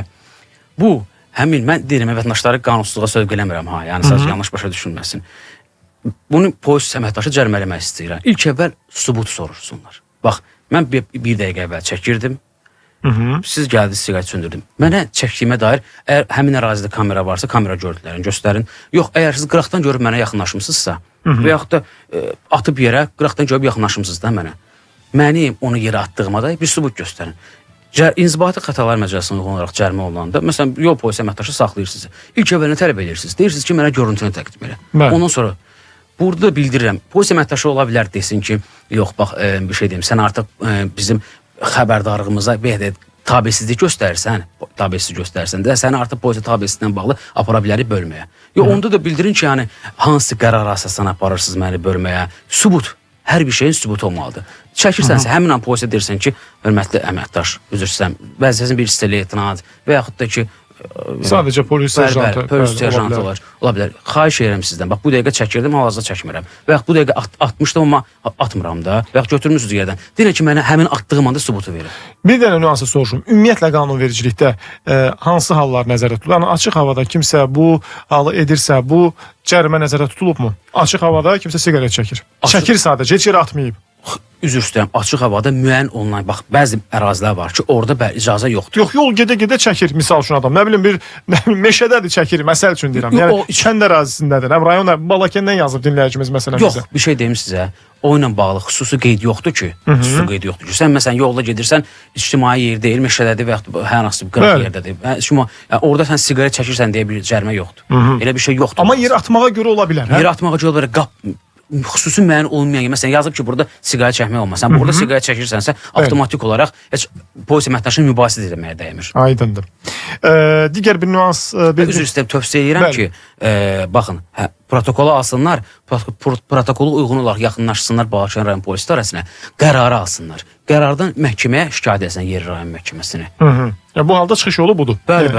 [SPEAKER 3] bu həmin mən deyirəm vətəndaşları qanunsuzluğa sövq eləmirəm ha, yəni sadəcə yanlış başa düşülməsin. Bunu polis əməkdaşı cərimələmək istəyirəm. İlk əvvəl sübut soruşsunlar. Bax, mən bir dəqiqə əvvəl çəkirdim. Siz gəldiniz, siqaret söndürdüm. Mənə çəkdiyimə dair əgər həmin ərazidə kamera varsa, kamera görüntülərini göstərin. Yox, əgər siz qıraqdan görüb mənə yaxınlaşmısınızsa və yaxud da atıb yerə qıraqdan görüb yaxınlaşmısınız da mənə. Mənim onu yerə atdığıma da bir sübut göstərin. İnzibati xətalar məcəlləsində uyğun olaraq cərimə olunanda, məsələn, yol polisi əməkdaşı saxlayır sizi. İlk əvvəlini tələb edirsiniz. Deyirsiniz ki, mənə görüntünü təqdim elə. Ondan sonra burada bildirirəm. Polis əməkdaşı ola bilər desin ki, yox, bax, bir şey deyim, sən artıq bizim xəbərdarlığımıza tabesizlik göstərirsən də, səni artıq polisi tabesizliklə bağlı apara bilərik bölməyə. Onda da bildirin ki, yəni hansı qərar əsasən aparırsınız məni bölməyə? Sübut. Hər bir şeyin sübutu olmalıdır. Çəkirsənsə, həmin an polisə deyirsən ki, hörmətli əməkdaş, üzr istəyirəm, vəzifəsinin bir hissəli etinad və yaxud da ki,
[SPEAKER 2] sadəcə polis serjantı.
[SPEAKER 3] Polis serjantı ola bilər. Xahiş edirəm sizdən. Bax, bu dəqiqə çəkirdim, hal-hazırda çəkmirəm. Və yaxud bu dəqiqə atmışdım, amma atmıram da. Və yaxud götürmüsünüz yerdən. Deyin ki, mənə həmin atdığım anda sübutu verin.
[SPEAKER 2] Bir dənə nüansı soruşum. Ümumiyyətlə qanunvericilikdə hansı hallar nəzərdə tutulur? Yəni açıq havada kimsə bu halı edirsə, bu cərimə nəzərdə tutulubmu? Açıq havada kimsə siqaret çəkir. Çəkir sadəcə, heç yerə atmayıb.
[SPEAKER 3] Üzr istəyirəm, açıq havada müəyyən olunan, bax, bəzi ərazilər var ki, orada icazə yoxdur.
[SPEAKER 2] Yox, yol gedə-gedə çəkir, misal üçün adam. Nə bilim, meşədədir çəkir, məsəl üçün deyirəm. Yəni, kənd ərazisindədir. Rayon, Balakəndən yazıb dinləyicimiz məsələn bizə.
[SPEAKER 3] Yox, bir şey deyim sizə. O ilə bağlı xüsusi qeyd yoxdur ki. Sən məsələn yolda gedirsən, ictimai yer deyil, meşədədir və yaxud hər hansı bir qıraq yerdədir. Orada sən siqaret çəkirsən deyə bir cərimə yoxdur. Elə bir şey yoxdur.
[SPEAKER 2] Amma yer atmağa görə ola bilər, hə?
[SPEAKER 3] Yer atmağa görə ola bilər. Xüsusi müəyyən olmayan, məsələn yazıb ki, burada siqaret çəkmək olmaz. Sən burada siqaret çəkirsənsə, avtomatik olaraq heç polis əməkdaşının mübahisə etməyə dəymir.
[SPEAKER 2] Aydındır. Digər bir nüans...
[SPEAKER 3] Üzr istəyirəm, tövsiyə edirəm ki, baxın, protokolu alsınlar, protokolu uyğun olaraq yaxınlaşsınlar Balakən rayon polis idarəsinə, qərarı alsınlar. Qərardan məhkəməyə şikayət etsin yerli rayon məhkəməsinə.
[SPEAKER 2] Bu halda çıxış yolu budur.
[SPEAKER 3] Bəli.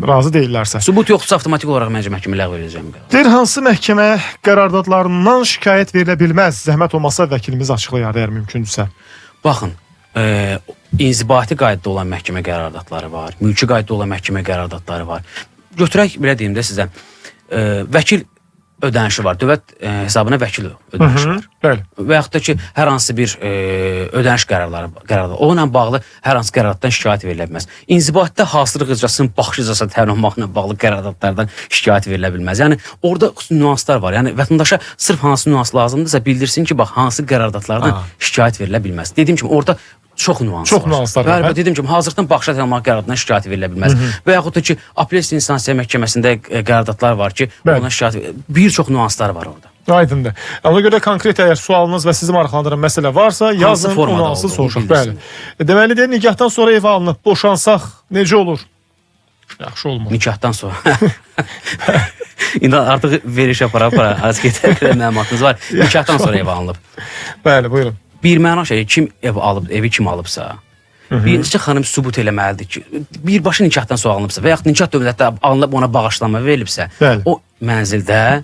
[SPEAKER 2] Razı deyirlərsə.
[SPEAKER 3] Sübut yoxdursa, avtomatik olaraq məncə məhkəmə ləğv edəcəm.
[SPEAKER 2] Deyir, hansı məhkəmə qərardadlarından şikayət verilə bilməz? Zəhmət olmasa vəkilimiz açıqlayar, əgər mümkündürsə.
[SPEAKER 3] Baxın, inzibati qaydada olan məhkəmə qərardadları var, mülki qaydada olan məhkəmə qərardadları var. Götürək, belə deyim də sizə, vəkil ödənişi var, dövlət hesabına vəkil ödənişi var. Və yaxud da ki, hər hansı bir ödəniş qərarları, onunla bağlı hər hansı qərardan şikayət verilə bilməz. İnzibatidə hasılıq icrasının baxış icrasına təmin olmaqla bağlı qərarlardan şikayət verilə bilməz. Yəni, orada nüanslar var. Yəni, vətəndaşa sırf hansı nüans lazımdırsa bildirsin ki, bax, hansı qərarlardan şikayət verilə bilməz. Dediyim kimi, orada çox nüans
[SPEAKER 2] Çox
[SPEAKER 3] var.
[SPEAKER 2] nüanslar var,
[SPEAKER 3] Bəli,
[SPEAKER 2] hə?
[SPEAKER 3] dedim ki, hazırdan bağışlat almaq qərarından şikayət verilə bilməz. Və yaxud da ki, apellyasiya instansiya məhkəməsində qərardatlar var ki,
[SPEAKER 2] Bəli.
[SPEAKER 3] ona şikayət bir çox nüanslar var orada.
[SPEAKER 2] Aydındır. Ona görə konkret əgər sualınız və sizi maraqlandıran məsələ varsa, yazın,
[SPEAKER 3] formada
[SPEAKER 2] onu asıl
[SPEAKER 3] olduğunu
[SPEAKER 2] soruşaq. Bəli.
[SPEAKER 3] bildirsin.
[SPEAKER 2] Deməli deyir, nikahdan sonra evə alınıb boşansaq necə olur? Yaxşı olmaz.
[SPEAKER 3] Nikahdan sonra. İndi artıq veriş apara az getər məlumatınız var. Nikahdan sonra ev alınıb.
[SPEAKER 2] Bəli, buyurun.
[SPEAKER 3] Bir məna şey, kim ev alıb, evi kim alıbsa, birincisi xanım sübut eləməlidir ki, birbaşa nikahdan sonra alınıbsa və yaxud nikah dövlətdə alınıb ona bağışlanma verilibsə,
[SPEAKER 2] Bəli.
[SPEAKER 3] o mənzildə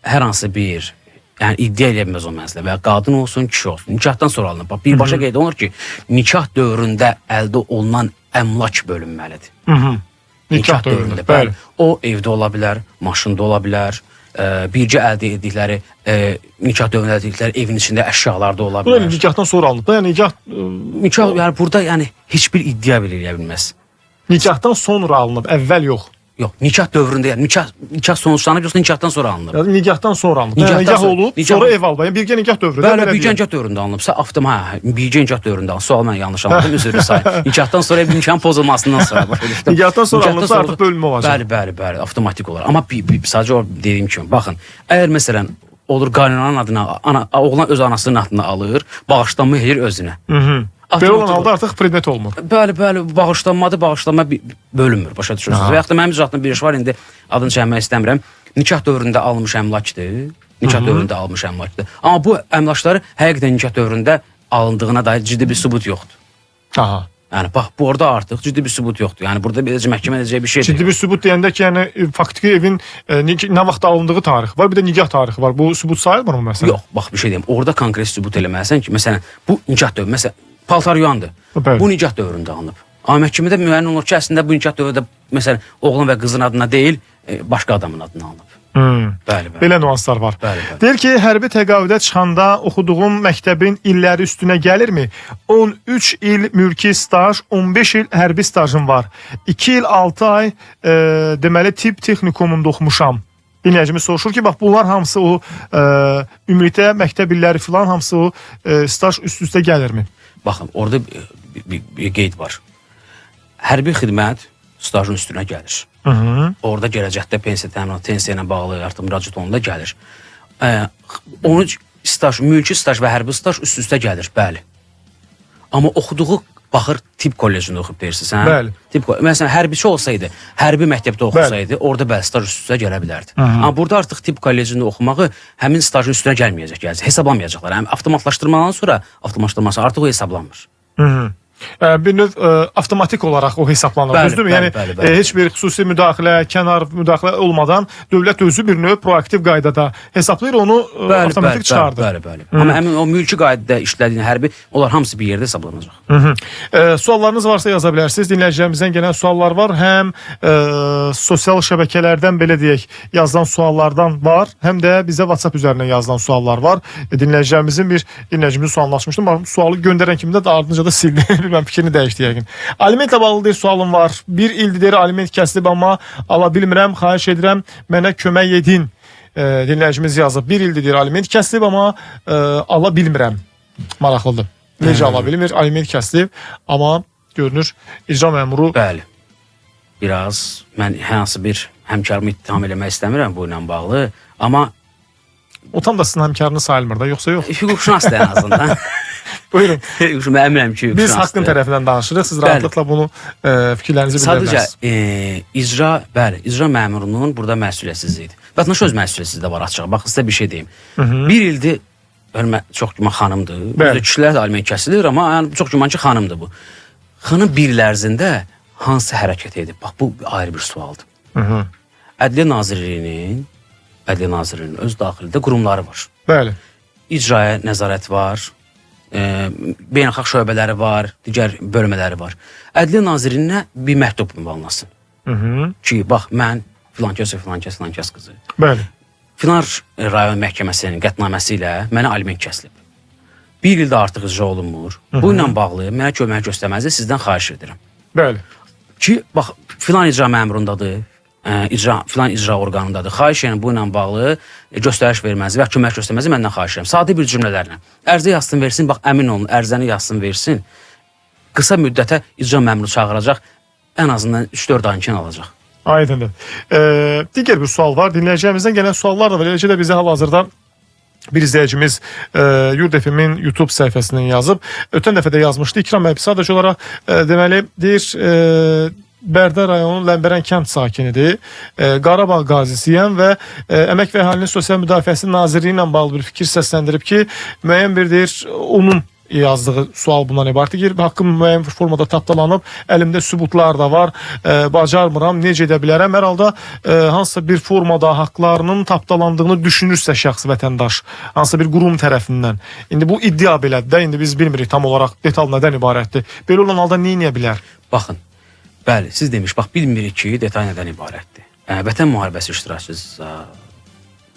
[SPEAKER 3] hər hansı bir, yəni iddia eləyə bilməz o mənzilə və ya qadın olsun, kişi olsun, nikahdan sonra alınıb. Bax, birbaşa qeyd olunur ki, nikah dövründə əldə olunan əmlak bölünməlidir.
[SPEAKER 2] Nikah dövründə. Bəli.
[SPEAKER 3] O evdə ola bilər, maşında ola bilər, bircə əldə etdikləri, nikah dövründə əldə etdikləri evin içində əşyalar da ola
[SPEAKER 2] Bu da
[SPEAKER 3] bilər.
[SPEAKER 2] nikahdan sonra alınıb. Da, yəni
[SPEAKER 3] Nikah, yəni burada yəni heç bir iddia eləyə bilməz.
[SPEAKER 2] nikahdan sonra alınıb, əvvəl yox.
[SPEAKER 3] Yox, nikah dövründə, yəni nikah sonuçlanıb yoxsa nikahdan sonra alınır.
[SPEAKER 2] Yəni nikahdan sonra alınıb.
[SPEAKER 3] Nikahdan
[SPEAKER 2] Yəni nikah
[SPEAKER 3] sonra-
[SPEAKER 2] olub,
[SPEAKER 3] nikah-
[SPEAKER 2] sonra ev alıb. Yəni birgə nikah dövründə.
[SPEAKER 3] Bəli,
[SPEAKER 2] belə
[SPEAKER 3] birgə
[SPEAKER 2] deyək.
[SPEAKER 3] nikah dövründə alınıbsa, birgə nikah dövründə alınıb. Sual mən yanlış anladım, üzrlü say. Nikahdan sonra ev nikahın pozulmasından sonra başa düşdüm.
[SPEAKER 2] Nikahdan sonra
[SPEAKER 3] Nikahdan
[SPEAKER 2] alınıbsa artıq bölünmə olacaq.
[SPEAKER 3] Bəli, avtomatik olar. Amma sadəcə o dediyim kimi, baxın, əgər məsələn olur qaynananın adına, oğlan öz anasının adına alır, bağışlanma edir özünə.
[SPEAKER 2] Belə olan halda artıq predmet olmur.
[SPEAKER 3] Bəli, bağışlanma bölünmür, başa düşürsünüz. Və yaxud da mənim zətlə bir iş var, indi adını çəkmək istəmirəm. Nikah dövründə alınmış əmlakdır. Nikah dövründə alınmış əmlakdır. Amma bu əmlakları həqiqətən nikah dövründə alındığına dair ciddi bir sübut yoxdur.
[SPEAKER 2] Aha.
[SPEAKER 3] Yəni bax, burada artıq ciddi bir sübut yoxdur. Yəni burada beləcə məhkəmə edəcək bir şey
[SPEAKER 2] Ciddi bir sübut deyəndə ki, yəni faktiki evin nə vaxt alındığı tarix var, bir də nikah tarixi var. Bu sübut sayılmır mı məsələn?
[SPEAKER 3] yox. Bax, bir şey deyim. Orada konkret sübut eləməlisən ki, məsələn, bu nikah dövrü, məsələn, paltar yuyandır.
[SPEAKER 2] Bəli.
[SPEAKER 3] Bu nikah dövründə alınıb. Amma məhkəmədə müəyyən olur ki, əslində bu nikah dövründə məsələn, oğlan və qızın adına deyil, başqa adamın adına alınıb. Bəli.
[SPEAKER 2] Belə nüanslar var.
[SPEAKER 3] Bəli.
[SPEAKER 2] Deyir ki, hərbi təqaüdə çıxanda oxuduğum məktəbin illəri üstünə gəlirmi? 13 il mülki staj, 15 il hərbi stajım var. 2 il 6 ay deməli tibb texnikumunda oxumuşam. Dinləyicimiz soruşur ki, bax bunlar hamısı o ümumilikdə məktəb illəri filan hamısı o staj üst-üstə gəlirmi?
[SPEAKER 3] Baxın, orada bir qeyd var. Hərbi xidmət stajın üstünə gəlir. Orada gələcəkdə pensiya təminatı, pensiya ilə bağlı artıq müraciət olunanda gəlir. Onun staj, mülki staj və hərbi staj üst-üstə gəlir, bəli. Amma oxuduğu baxır tibb kollecində oxuyub deyirsiniz, hə?
[SPEAKER 2] Bəli.
[SPEAKER 3] Məsələn, hərbiçi olsaydı, hərbi məktəbdə oxusaydı, orada bəli staj üst-üstə gələ bilərdi. Amma burada artıq tibb kollecində oxumağı həmin stajın üstünə gəlməyəcək, yəni hesablamayacaqlar. Yəni avtomatlaşdırmadan sonra avtomatlaşdırması artıq o hesablanmır.
[SPEAKER 2] Bir növ avtomatik olaraq o hesablanır.
[SPEAKER 3] Bəli,
[SPEAKER 2] Düzdürmü?
[SPEAKER 3] bəli,
[SPEAKER 2] Yəni
[SPEAKER 3] bəli, bəli.
[SPEAKER 2] heç bir xüsusi müdaxilə, kənar müdaxilə olmadan dövlət özü bir növ proaktiv qaydada hesablayır, onu avtomatik çıxardır.
[SPEAKER 3] Bəli. Amma həmin o mülki qaydada işlədiyin hərbi, onlar hamısı bir yerdə hesablanacaq.
[SPEAKER 2] Suallarınız varsa yaza bilərsiniz. Dinləyicilərimizdən gələn suallar var. Həm sosial şəbəkələrdən belə deyək, yazılan suallardan var, həm də bizə WhatsApp üzərindən yazılan suallar var. Dinləyicimizin sualını açmışdım. Sualı göndərən kimi də ardınca da sildi. Bilməm, fikrini dəyişdi yəqin. Alimentlə bağlı deyir, sualım var. Bir ildir deyir, aliment kəsilib, amma ala bilmirəm, xahiş edirəm, mənə kömək edin. Dinləyicimiz yazıb. Bir ildir deyir, aliment kəsilib, amma ala bilmirəm. Maraqlıdır. Necə ala bilmir? Aliment kəsilib, amma görünür icra məmuru.
[SPEAKER 3] Bəli. Biraz mən hansı bir həmkarımı ittiham eləmək istəmirəm bu ilə bağlı, amma
[SPEAKER 2] O tam da sizin həmkarınız sayılmır da, yoxsa yox?
[SPEAKER 3] hüquqşünasdır ən azından.
[SPEAKER 2] Buyurun.
[SPEAKER 3] Mən əminəm ki,
[SPEAKER 2] Biz haqqın tərəfindən danışırıq. Siz rahatlıqla bunu fikirlərinizi bildirərsiniz.
[SPEAKER 3] Sadəcə, icra məmurunun burada məsuliyyətsizliyidir. Vətəndaş öz məsuliyyətsizliyi də var açıq. Bax, sizə bir şey deyim. Bir ildir, çox güman xanımdır. Kişilər də aliment kəsilir, amma çox güman ki, xanımdır bu. Xanım bir il ərzində hansı hərəkət edib? Bax, bu ayrı bir sualdır. Ədliyyə Nazirliyinin öz daxilində qurumları var.
[SPEAKER 2] Bəli.
[SPEAKER 3] İcraya nəzarət var, beynəlxalq şöbələri var, digər bölmələri var. Ədliyyə Nazirinə bir məktub ünvanlasın. Ki, bax, mən filankəs qızı.
[SPEAKER 2] Bəli.
[SPEAKER 3] Filan rayon məhkəməsinin qətnaməsi ilə mənə aliment kəsilib. Bir ildə artıq icra olunmur. Bu ilə bağlı mənə kömək göstərmənizi sizdən xahiş edirəm.
[SPEAKER 2] Bəli.
[SPEAKER 3] Ki, bax, filan icra məmurundadır, filan icra orqanındadır. Xahiş edirəm bu ilə bağlı göstəriş vermənizi və kömək göstərmənizi məndən xahiş edirəm. Sadə bir cümlələrlə. Ərizə yazsın, versin, bax, əmin olun, ərizəni yazsın, versin. qısa müddətə icra məmuru çağıracaq, ən azından 3-4 ayın alacaq.
[SPEAKER 2] Aydındır. Digər bir sual var. Dinləyicimizdən gələn suallar da var. Eləcə də bizə hal-hazırda bir izləyicimiz Yurd FM-in YouTube səhifəsindən yazıb. Ötən dəfə də yazmışdı. İkram bəy sadəcə olaraq deməli deyir Bərdə rayonu Ləmbərən kənd sakinidir. Qarabağ qazisiyəm və Əmək və Əhalinin Sosial Müdafiəsi Nazirliyi ilə bağlı bir fikir səsləndirib ki, müəyyən bir deyir onun yazdığı sual bundan ibarət ki, haqqım müəyyən bir formada tapdalanıb, əlimdə sübutlar da var, bacarmıram, necə edə bilərəm? Hər halda hansısa bir formada haqlarının tapdalandığını düşünürsə şəxs vətəndaş, hansısa bir qurum tərəfindən. İndi bu iddia belədir də, indi biz bilmirik tam olaraq detal nədən ibarətdir. Belə olan halda nə edə bilər?
[SPEAKER 3] Baxın, bəli, siz demiş, bax bilmirik ki, detay nədən ibarətdir. Vətən müharibəsi iştirakçısı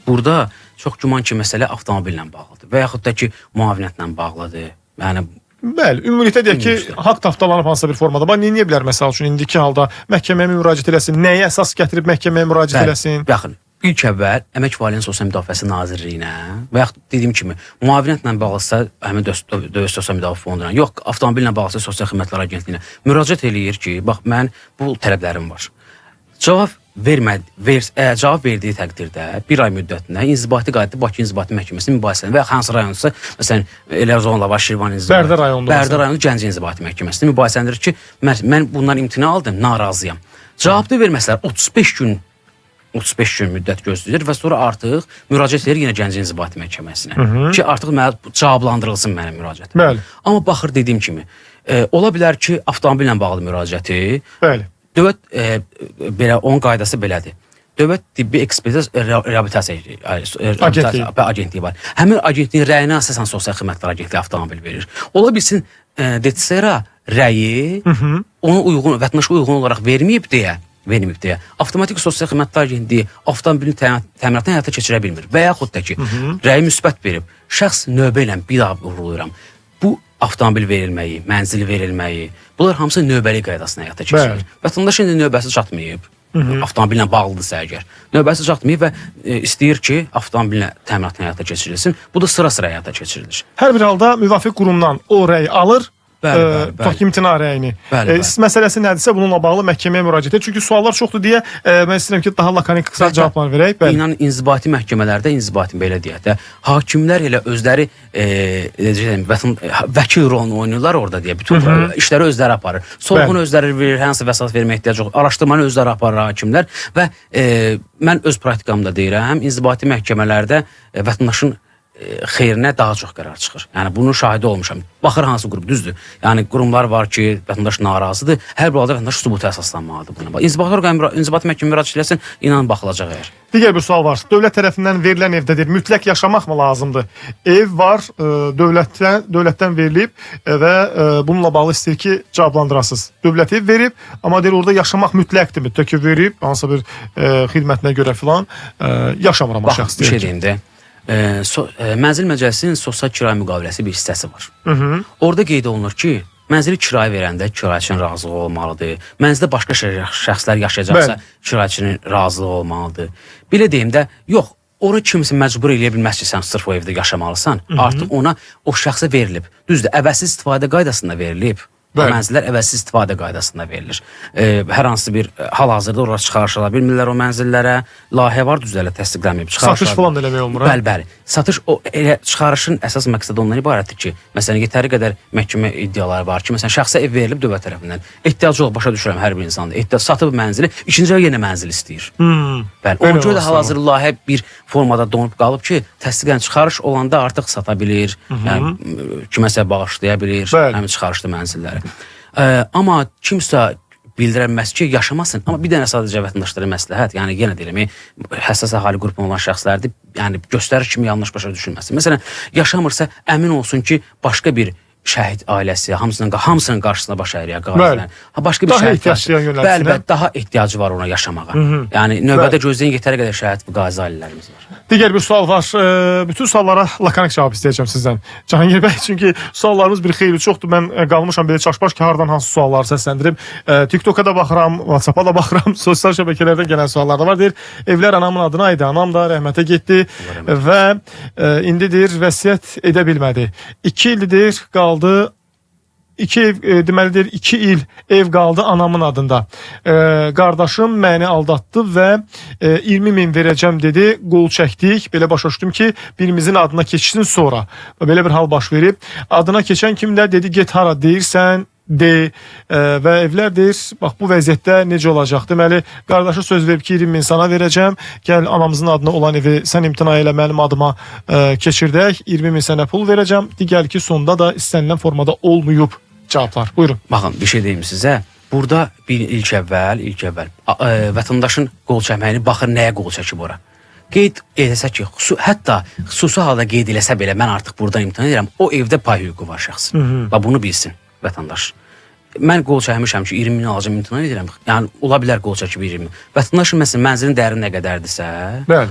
[SPEAKER 3] burada çox güman ki, məsələ avtomobillə bağlıdır və yaxud da ki, müavinətlə bağlıdır. Yəni
[SPEAKER 2] bəli, ümumilikdə deyək ki, haqq tapdalanıb hansısa bir formada. Bax, nə edə bilər məsəl üçün indiki halda məhkəməyə müraciət eləsin, nəyə əsas gətirib məhkəməyə müraciət eləsin?
[SPEAKER 3] Baxın, ilk əvvəl Əmək və Əhalinin Sosial Müdafiəsi Nazirliyinə və yaxud dediyim kimi müavinətlə bağlısa həmin Dövlət Sosial Müdafiə Fonduna, yox, avtomobillə bağlısa Sosial Xidmətlər Agentliyinə müraciət eləyir ki, bax mən bu tələblərim var. Cavab verdiyi təqdirdə bir ay müddətində inzibati qaydada Bakı İnzibati Məhkəməsinin mübahisəsində və ya hansı rayonsa, məsələn, Elazığ, Şirvan İnzibati,
[SPEAKER 2] Bərdə rayonu
[SPEAKER 3] Gəncə İnzibati Məhkəməsində mübahisələndirir ki, mən bundan imtina aldım, narazıyam. Cavabda verməsələr 35 gün müddət gözləyir və sonra artıq müraciət edir yenə Gəncə İnzibati Məhkəməsinə ki, artıq mənə cavablandırılsın mənim müraciətim.
[SPEAKER 2] Bəli.
[SPEAKER 3] Amma baxır dediyim kimi, ola bilər ki, avtomobillə bağlı müraciəti
[SPEAKER 2] Bəli.
[SPEAKER 3] Dövlət belə onun qaydası belədir. Dövlət Tibbi Ekspertiza Reabilitasiya Agentliyi var. Həmin agentliyin rəyinə əsasən Sosial Xidmətlər Agentliyi avtomobil verir. Ola bilsin DTSR rəyi ona uyğun, vətəndaşa uyğun olaraq verməyib deyə, avtomatik Sosial Xidmətlər Agentliyi avtomobilin təminatını həyata keçirə bilmir. Və yaxud da ki, rəyi müsbət verib, şəxs növbə ilə bir daha vuruluyuram. Bu avtomobil verilməyi, mənzil verilməyi, bunlar hamısı növbəli qaydasına həyata keçirilir. Vətəndaş indi növbəsi çatmayıb, avtomobillə bağlıdırsa əgər, növbəsi çatmayıb və istəyir ki, avtomobillə təminatını həyata keçirilsin. Bu da sıra-sıra həyata keçirilir.
[SPEAKER 2] Hər bir halda müvafiq qurumdan o rəyi alır, tutaq imtina rəyini. Məsələsi nədirsə bununla bağlı məhkəməyə müraciət edir. Çünki suallar çoxdur deyə mən istəyirəm ki, daha lakanik qısa cavablar verək.
[SPEAKER 3] İnan inzibati məhkəmələrdə, inzibati belə deyək də, hakimlər elə özləri vəkil rolunu oynayırlar orada deyə. Bütün işləri özləri aparır. Sorğunu özləri verir, hansı vəsat vermək ehtiyacı yox. Araşdırmanı özləri aparır hakimlər və mən öz praktikamda deyirəm, inzibati məhkəmələrdə vətəndaşın xeyrinə daha çox qərar çıxır. Yəni bunun şahidi olmuşam. Baxır hansı qrup düzdür. Yəni qurumlar var ki, vətəndaş narazıdır. Hər bir halda vətəndaş sübuta əsaslanmalıdır buna. İnzibati məhkəmə müraciət eləsin, inan baxılacaq əgər.
[SPEAKER 2] Digər bir sual var. Dövlət tərəfindən verilən evdədir. Mütləq yaşamaq mı lazımdır? Ev var, dövlətdən verilib və bununla bağlı istəyir ki, cavablandırasınız. Dövlət ev verib, amma deyir orada yaşamaq mütləqdir. Mütləq verib, hansısa bir xidmətinə görə filan yaşamıram o şəxs.
[SPEAKER 3] Bir şey deyim də. Mənzil Məcəlləsinin sosial kirayə müqaviləsi bir hissəsi var. Orada qeyd olunur ki, mənzili kirayə verəndə kirayəçinin razılığı olmalıdır. Mənzildə başqa şəxslər yaşayacaqsa kirayəçinin razılığı olmalıdır. Belə deyim də, yox, onu kimsə məcbur eləyə bilməz ki, sən sırf o evdə yaşamalısan. Artıq ona o şəxsə verilib. Düzdür, əvəzsiz istifadə qaydasında verilib. Mənzillər əvəzsiz istifadə qaydasında verilir. Hər hansı bir hal-hazırda orada çıxarışıla bilmirlər o mənzillərə. Layihə var düzələ təsdiqlənməyib.
[SPEAKER 2] Satış falan da eləmək olmur.
[SPEAKER 3] Bəli. Satış çıxarışın əsas məqsədi ondan ibarətdir ki, məsələn, yetəri qədər məhkəmə iddiaları var ki, məsələn, şəxsə ev verilib dövlət tərəfindən. Ehtiyacı başa düşürəm hər bir insanda. Satıb mənzili, ikinci yenə mənzil istəyir. Bəli. Ona görə də hal-hazırda layihə bir formada donub qalıb ki, təsdiqlən çıxarış olanda artıq sata bilir, yəni kiməsə bağışlaya bilir həmin çıxarışlı mənzilləri. Amma kimsə bildirənməz ki, yaşamasın. Amma bir dənə sadəcə vətəndaşlara məsləhət, yəni yenə deyirəm, həssas əhali qrupuna olan şəxslərdir, yəni göstərir kimi yanlış başa düşülməsin. Məsələn, yaşamırsa əmin olsun ki, başqa bir şəhid ailəsi, hamısının qarşısına baş əyir, başqa bir şəhid, bəli, daha ehtiyacı var ona yaşamağa. Yəni növbədə gözləyən yetəri qədər şəhid və qazi ailələrimiz var.
[SPEAKER 2] Digər bir sual var. Bütün suallara lakanik cavab istəyəcəm sizdən. Cahangir bəy, çünki suallarımız bir xeyli çoxdur. Mən qalmışam belə çaşbaş ki, hardan hansı sualları səsləndirib. TikToka da baxıram, WhatsApp-a da baxıram, sosial şəbəkələrdən gələn suallar da var. Deyir, evlər anamın adına idi, anam da rəhmətə getdi və indi deyir, vəsiyyət edə bilmədi. 2 ildir qaldı 2 ev, deməlidir 2 il ev qaldı anamın adında. Qardaşım məni aldatdı və 20 min verəcəm dedi. Qol çəkdik. Belə başa düşdüm ki, birimizin adına keçsin sonra. Belə bir hal baş verib. Adına keçən kim də dedi get hara deyirsən de və evlər deyir, bax bu vəziyyətdə necə olacaq? Deməli, qardaşı söz verib ki, 20 min sana verəcəm, gəl anamızın adına olan evi sən imtina ilə mənim adıma keçirdək, 20 min sənə pul verəcəm, digər ki, sonda da istənilən formada olmayıb cavablar. Buyurun.
[SPEAKER 3] Baxın, bir şey deyim sizə. Burada ilk əvvəl vətəndaşın qol çəkməyini baxır nəyə qol çəkib ora. Qeyd edəsə ki, hətta xüsusi halda qeyd eləsə belə mən artıq buradan imtina edirəm, o evdə pay hüququ var şəxsin. Və bunu bilsin vətəndaş. Mən qol çəkmişəm ki, 20 min alacam, imtina edirəm. Yəni, ola bilər qol çəkib 20 min. Vətəndaşın məsələn, mənzilin dəyəri nə qədərdirsə,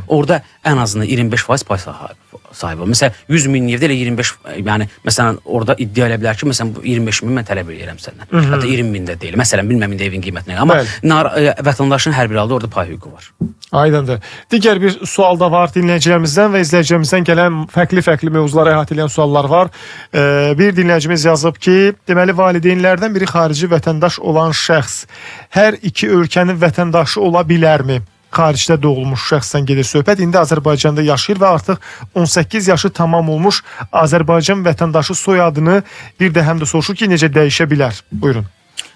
[SPEAKER 3] orada ən azından 25% pay sahibi olur. Məsələn, 100 min evdə elə 25, yəni, məsələn, orada iddia elə bilər ki, məsələn, 25 min mən tələb edirəm səndən. Hətta 20 min də deyil. Məsələn, bilməm indi evin qiymətinə. Amma vətəndaşın hər bir halda orada pay hüququ var.
[SPEAKER 2] Aydındır. Digər bir sual da var dinləyicilərimizdən və izləyicilərimizdən gələn fərqli mövzulara əhatə edən suallar var. Bir dinləyicimiz yazıb ki, deməli valideynlərdən biri xarici vətəndaş olan şəxs hər iki ölkənin vətəndaşı ola bilərmi? Xaricdə doğulmuş şəxsdən gedir söhbət. İndi Azərbaycanda yaşayır və artıq 18 yaşı tamam olmuş Azərbaycan vətəndaşı soyadını bir də həm də soruşur ki, necə dəyişə bilər? Buyurun.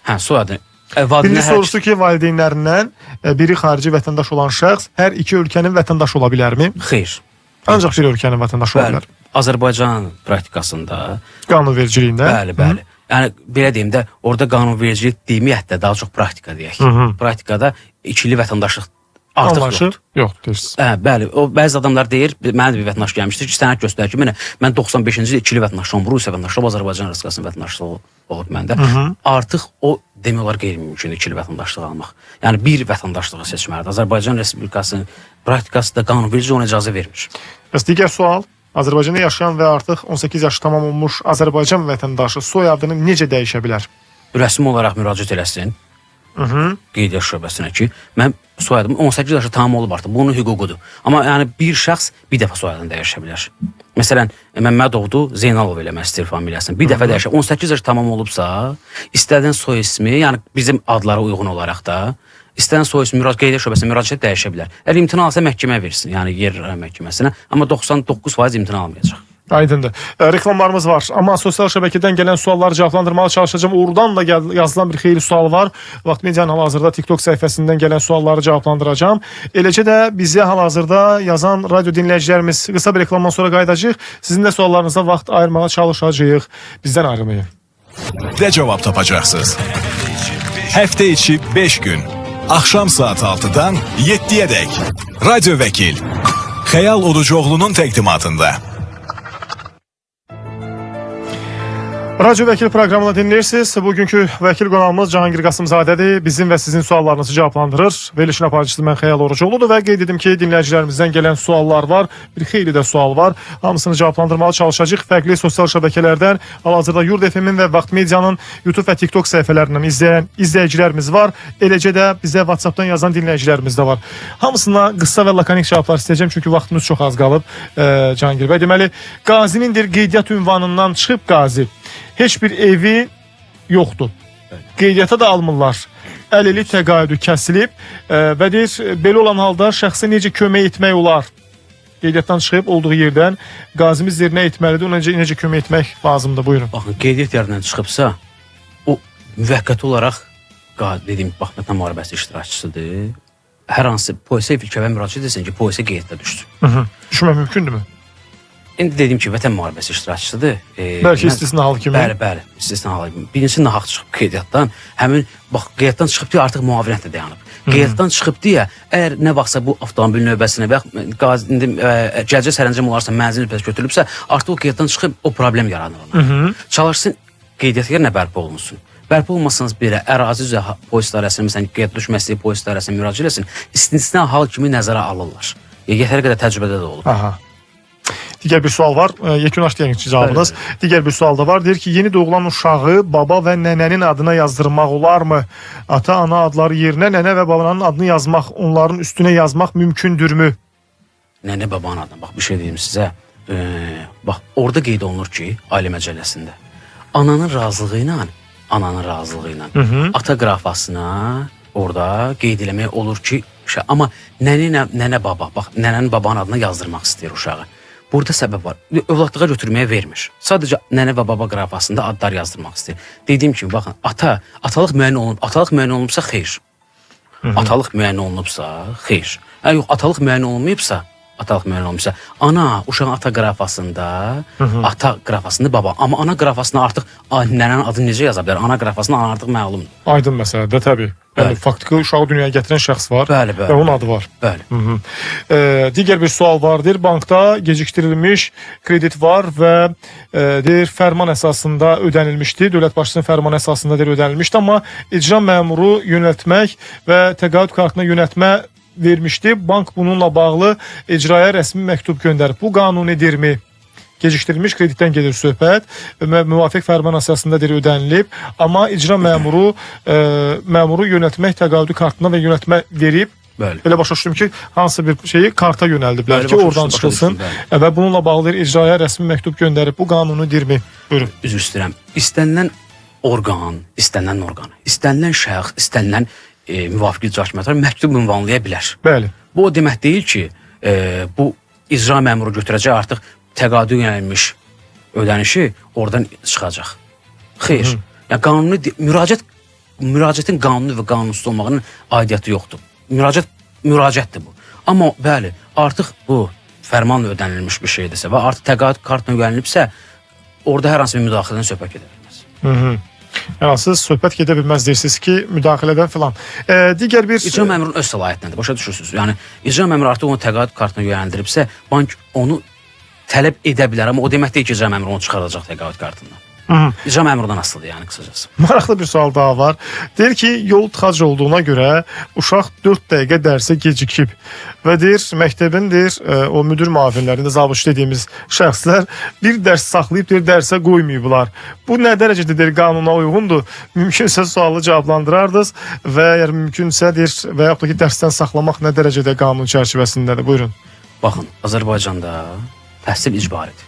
[SPEAKER 3] Hə, soyadı.
[SPEAKER 2] Birinci sorusu ki, valideynlərindən biri xarici vətəndaş olan şəxs hər iki ölkənin vətəndaşı ola bilərmi?
[SPEAKER 3] Xeyr.
[SPEAKER 2] Ancaq bir ölkənin vətəndaşı ola bilər.
[SPEAKER 3] Azərbaycan praktikasında,
[SPEAKER 2] qanunvericiliyində.
[SPEAKER 3] Bəli. Yəni belə deyim də, orada qanunvericilik deməyək də daha çox praktika deyək. Praktikada ikili vətəndaşlıq artıq yoxdur. Bəli, o bəzi adamlar deyir, mənə də bir vətəndaş gəlmişdir ki, sənət göstərir ki, mən 95-ci il ikili vətəndaşlığım, Rusiya vətəndaşlığı, Azərbaycan Respublikasının vətəndaşlığı olub məndə. Artıq o demək olar qeyri-mümkündür ikili vətəndaşlıq almaq. Yəni bir vətəndaşlığı seçməlidir. Azərbaycan Respublikasının praktikası da qanunverici ona icazə vermir.
[SPEAKER 2] Bəs digər sual, Azərbaycanda yaşayan və artıq 18 yaşı tamam olmuş Azərbaycan vətəndaşı soyadını necə dəyişə bilər?
[SPEAKER 3] Rəsmi olaraq müraciət eləsin. Qeydiyyat şöbəsinə ki, mən soyadım 18 yaşı tamam olub artıq, bunun hüququdur. Amma yəni bir şəxs bir dəfə soyadını dəyişə bilər. Məsələn, Məmmədovdur, Zeynalov eləmək istəyir familiyasını. Bir dəfə dəyişə, 18 yaşı tamam olubsa, istədən soy ismi, yəni bizim adlara uyğun olaraq da, istədən soy ismi qeydiyyat şöbəsinə müraciət dəyişə bilər. Əgər imtina alsa məhkəmə versin, yəni yer məhkəməsinə, amma 99% imtina almayacaq.
[SPEAKER 2] Aydındır. Reklamlarımız var. Amma sosial şəbəkədən gələn sualları cavablandırmağa çalışacağım. Oradan da yazılan bir xeyli sual var. Vaxt Medianın hal-hazırda TikTok səhifəsindən gələn sualları cavablandıracağım. Eləcə də bizə hal-hazırda yazan radyo dinləyicilərimiz qısa bir reklamdan sonra qayıdacağıq. Sizin də suallarınıza vaxt ayırmağa çalışacağıq. Bizdən ayrılmayın.
[SPEAKER 1] De cevap tapacaksınız. Həftə içi 5 gün. Axşam saat 6'dan 7'ye dek. Radyo Vəkil. Xəyal Orucoğlu'nun təqdimatında.
[SPEAKER 2] Radyo Vəkil proqramını dinləyirsiniz. Bugünkü vəkil qonağımız Cahangir Qasımzadədir. Bizim və sizin suallarınızı cavablandırır. Verilişin aparıcısı mən Xəyal Orucoğludur və qeyd edim ki, dinləyicilərimizdən gələn suallar var. Bir xeyli də sual var. Hamısını cavablandırmağa çalışacağıq. Fərqli sosial şəbəkələrdən, hal-hazırda Yurd FM-in və Vaxt Medianın YouTube və TikTok səhifələrindən izləyən izləyicilərimiz var. Eləcə də bizə WhatsApp-dan yazan dinləyicilərimiz də var. Hamısına qısa və lakanik cavablar istəyəcəm, çünki vaxtımız çox az qalıb. Cahangir bəy, deməli, qazinindir qeydiyyat ünvanından çıxıb qazi. Heç bir evi yoxdur. Qeydiyyata da almırlar. Əlili təqaüdü kəsilib və deyir, belə olan halda şəxsə necə kömək etmək olar? Qeydiyyatdan çıxıb olduğu yerdən qazimiz yerinə etməlidir. Ona necə kömək etmək lazımdır? Buyurun.
[SPEAKER 3] Baxın, qeydiyyat yerindən çıxıbsa, o müvəqqəti olaraq dediyim Vətən müharibəsi iştirakçısıdır. Hər hansı polisə ilkəvə müraciət etsin ki, polisə qeydiyyatda düşsün.
[SPEAKER 2] Düşmək mümkündürmü?
[SPEAKER 3] İndi dedim ki, Vətən müharibəsi iştirakçısıdır.
[SPEAKER 2] Bəlkə istisnalı kimi.
[SPEAKER 3] Bəli, istisnalı kimi. Birincisi nahaq çıxıb qeydiyyatdan. Həmin, bax, qeydiyyatdan çıxıb deyə artıq müavinət də dayanıb. Qeydiyyatdan çıxıb deyə, əgər nə vaxtsa bu avtomobil növbəsinə və gələcək sərəncam olarsa, mənzil növbəsi götürülübsə, artıq o qeydiyyatdan çıxıb o problem yaranır ona. Çalışsın, qeydiyyat yerinə bərpa olunsun. Bərpa olmasanız belə, ərazi üzrə polis idarəsinə, məsələn, qeydiyyat düşməsi polis idarəsinə müraciət etsin, istisna hal kimi nəzərə alırlar. Yetəri qədər təcrübədə də olub.
[SPEAKER 2] Aha. Digər bir sual var. Yekunlaşdı yəni cavabınız. Digər bir sual da var. Deyir ki, yeni doğulan uşağı baba və nənənin adına yazdırmaq olarmı? Ata, ana adları yerinə nənə və babanın adını yazmaq, onların üstünə yazmaq mümkündürmü?
[SPEAKER 3] Nənə, babanın adına. Bax, bir şey deyim sizə. Bax, orada qeyd olunur ki, Ailə Məcəlləsində. ananın razılığı ilə ata qrafasına orada qeyd eləmək olur ki, amma nənə baba, bax, nənənin babanın adına yazdırmaq istəyir uşağı. Burada səbəb var. Övladlığa götürməyə vermir. Sadəcə nənə və baba qrafasında adlar yazdırmaq istəyir. Dediyim kimi, baxın, atalıq müəyyən olunubsa xeyr. Atalıq müəyyən olunubsa xeyr. Yox, atalıq müəyyən olunmayıbsa, ana uşağın ata qrafasında baba, amma ana qrafasına artıq nənənin adını necə yaza bilər? Ana qrafasına artıq məlumdur.
[SPEAKER 2] Aydın məsələdir, təbii. Yəni, faktiki uşağı dünyaya gətirən şəxs var və onun adı var.
[SPEAKER 3] Bəli.
[SPEAKER 2] Digər bir sual vardır. Bankda gecikdirilmiş kredit var və deyir, fərman əsasında ödənilmişdi. Dövlət başçısının fərmanı əsasında deyir, ödənilmişdi, amma icra məmuru yönəltmək və təqaüd kartına yönəltmə vermişdi. Bank bununla bağlı icraya rəsmi məktub göndərib. Bu qanunidirmi? Gecikdirilmiş kreditdən gedir söhbət və müvafiq fərman əsasında deyir, ödənilib. Amma icra məmuru yönəltmək təqaüdü kartına və yönəltmə verib.
[SPEAKER 3] Bəli.
[SPEAKER 2] Elə başa düşdüm ki, hansı bir şeyi karta yönəldiblər ki, oradan çıxılsın və bununla bağlı icraya rəsmi məktub göndərib. Bu qanunidirmi? Buyurun.
[SPEAKER 3] Üzr istəyirəm. İstənilən orqan, istənilən şəxs, istənilən müvafiq icra hakimiyyəti məktub ünvanlaya bilər.
[SPEAKER 2] Bəli.
[SPEAKER 3] Bu o demək deyil ki, bu icra məmuru götürəcək artıq təqaüdə yönəlmiş ödənişi oradan çıxacaq. Xeyr. Yəni qanuni müraciətin qanuni və qanunsuz olmağının aidiyyəti yoxdur. Müraciətdir bu. Amma bəli, artıq bu fərmanla ödənilmiş bir şeydirsə və artıq təqaüd kartına yönəlibsə, orada hər hansı bir müdaxilədən söhbət gedə bilməz.
[SPEAKER 2] Yəni, söhbət gedə bilməz deyirsiniz ki, müdaxilədən filan. Digər bir...
[SPEAKER 3] İcra məmurunun öz səlahiyyətindədir, başa düşürsünüz. Yəni, icra məmuru artıq onu təqaüd kartına yönəldiribsə, bank onu tələb edə bilər, amma o demək deyil ki, icra məmuru onu çıxaracaq təqaüd kartından. İcra məmurundan asılıdır, yəni qısacası.
[SPEAKER 2] Maraqlı bir sual daha var. Deyir ki, yol tıxac olduğuna görə uşaq 4 dəqiqə dərsə gecikib və deyir, məktəbin o müdür müavinlərində zabit dediyimiz şəxslər bir dərs saxlayıb deyir, dərsə qoymayıblar. Bu nə dərəcədə deyir, qanuna uyğundur? Mümkünsə sualı cavablandırardınız və əgər mümkünsə deyir, və yaxud da ki, dərsdən saxlamaq nə dərəcədə qanun çərçivəsindədir? Buyurun.
[SPEAKER 3] Baxın, Azərbaycanda təhsil icbaridir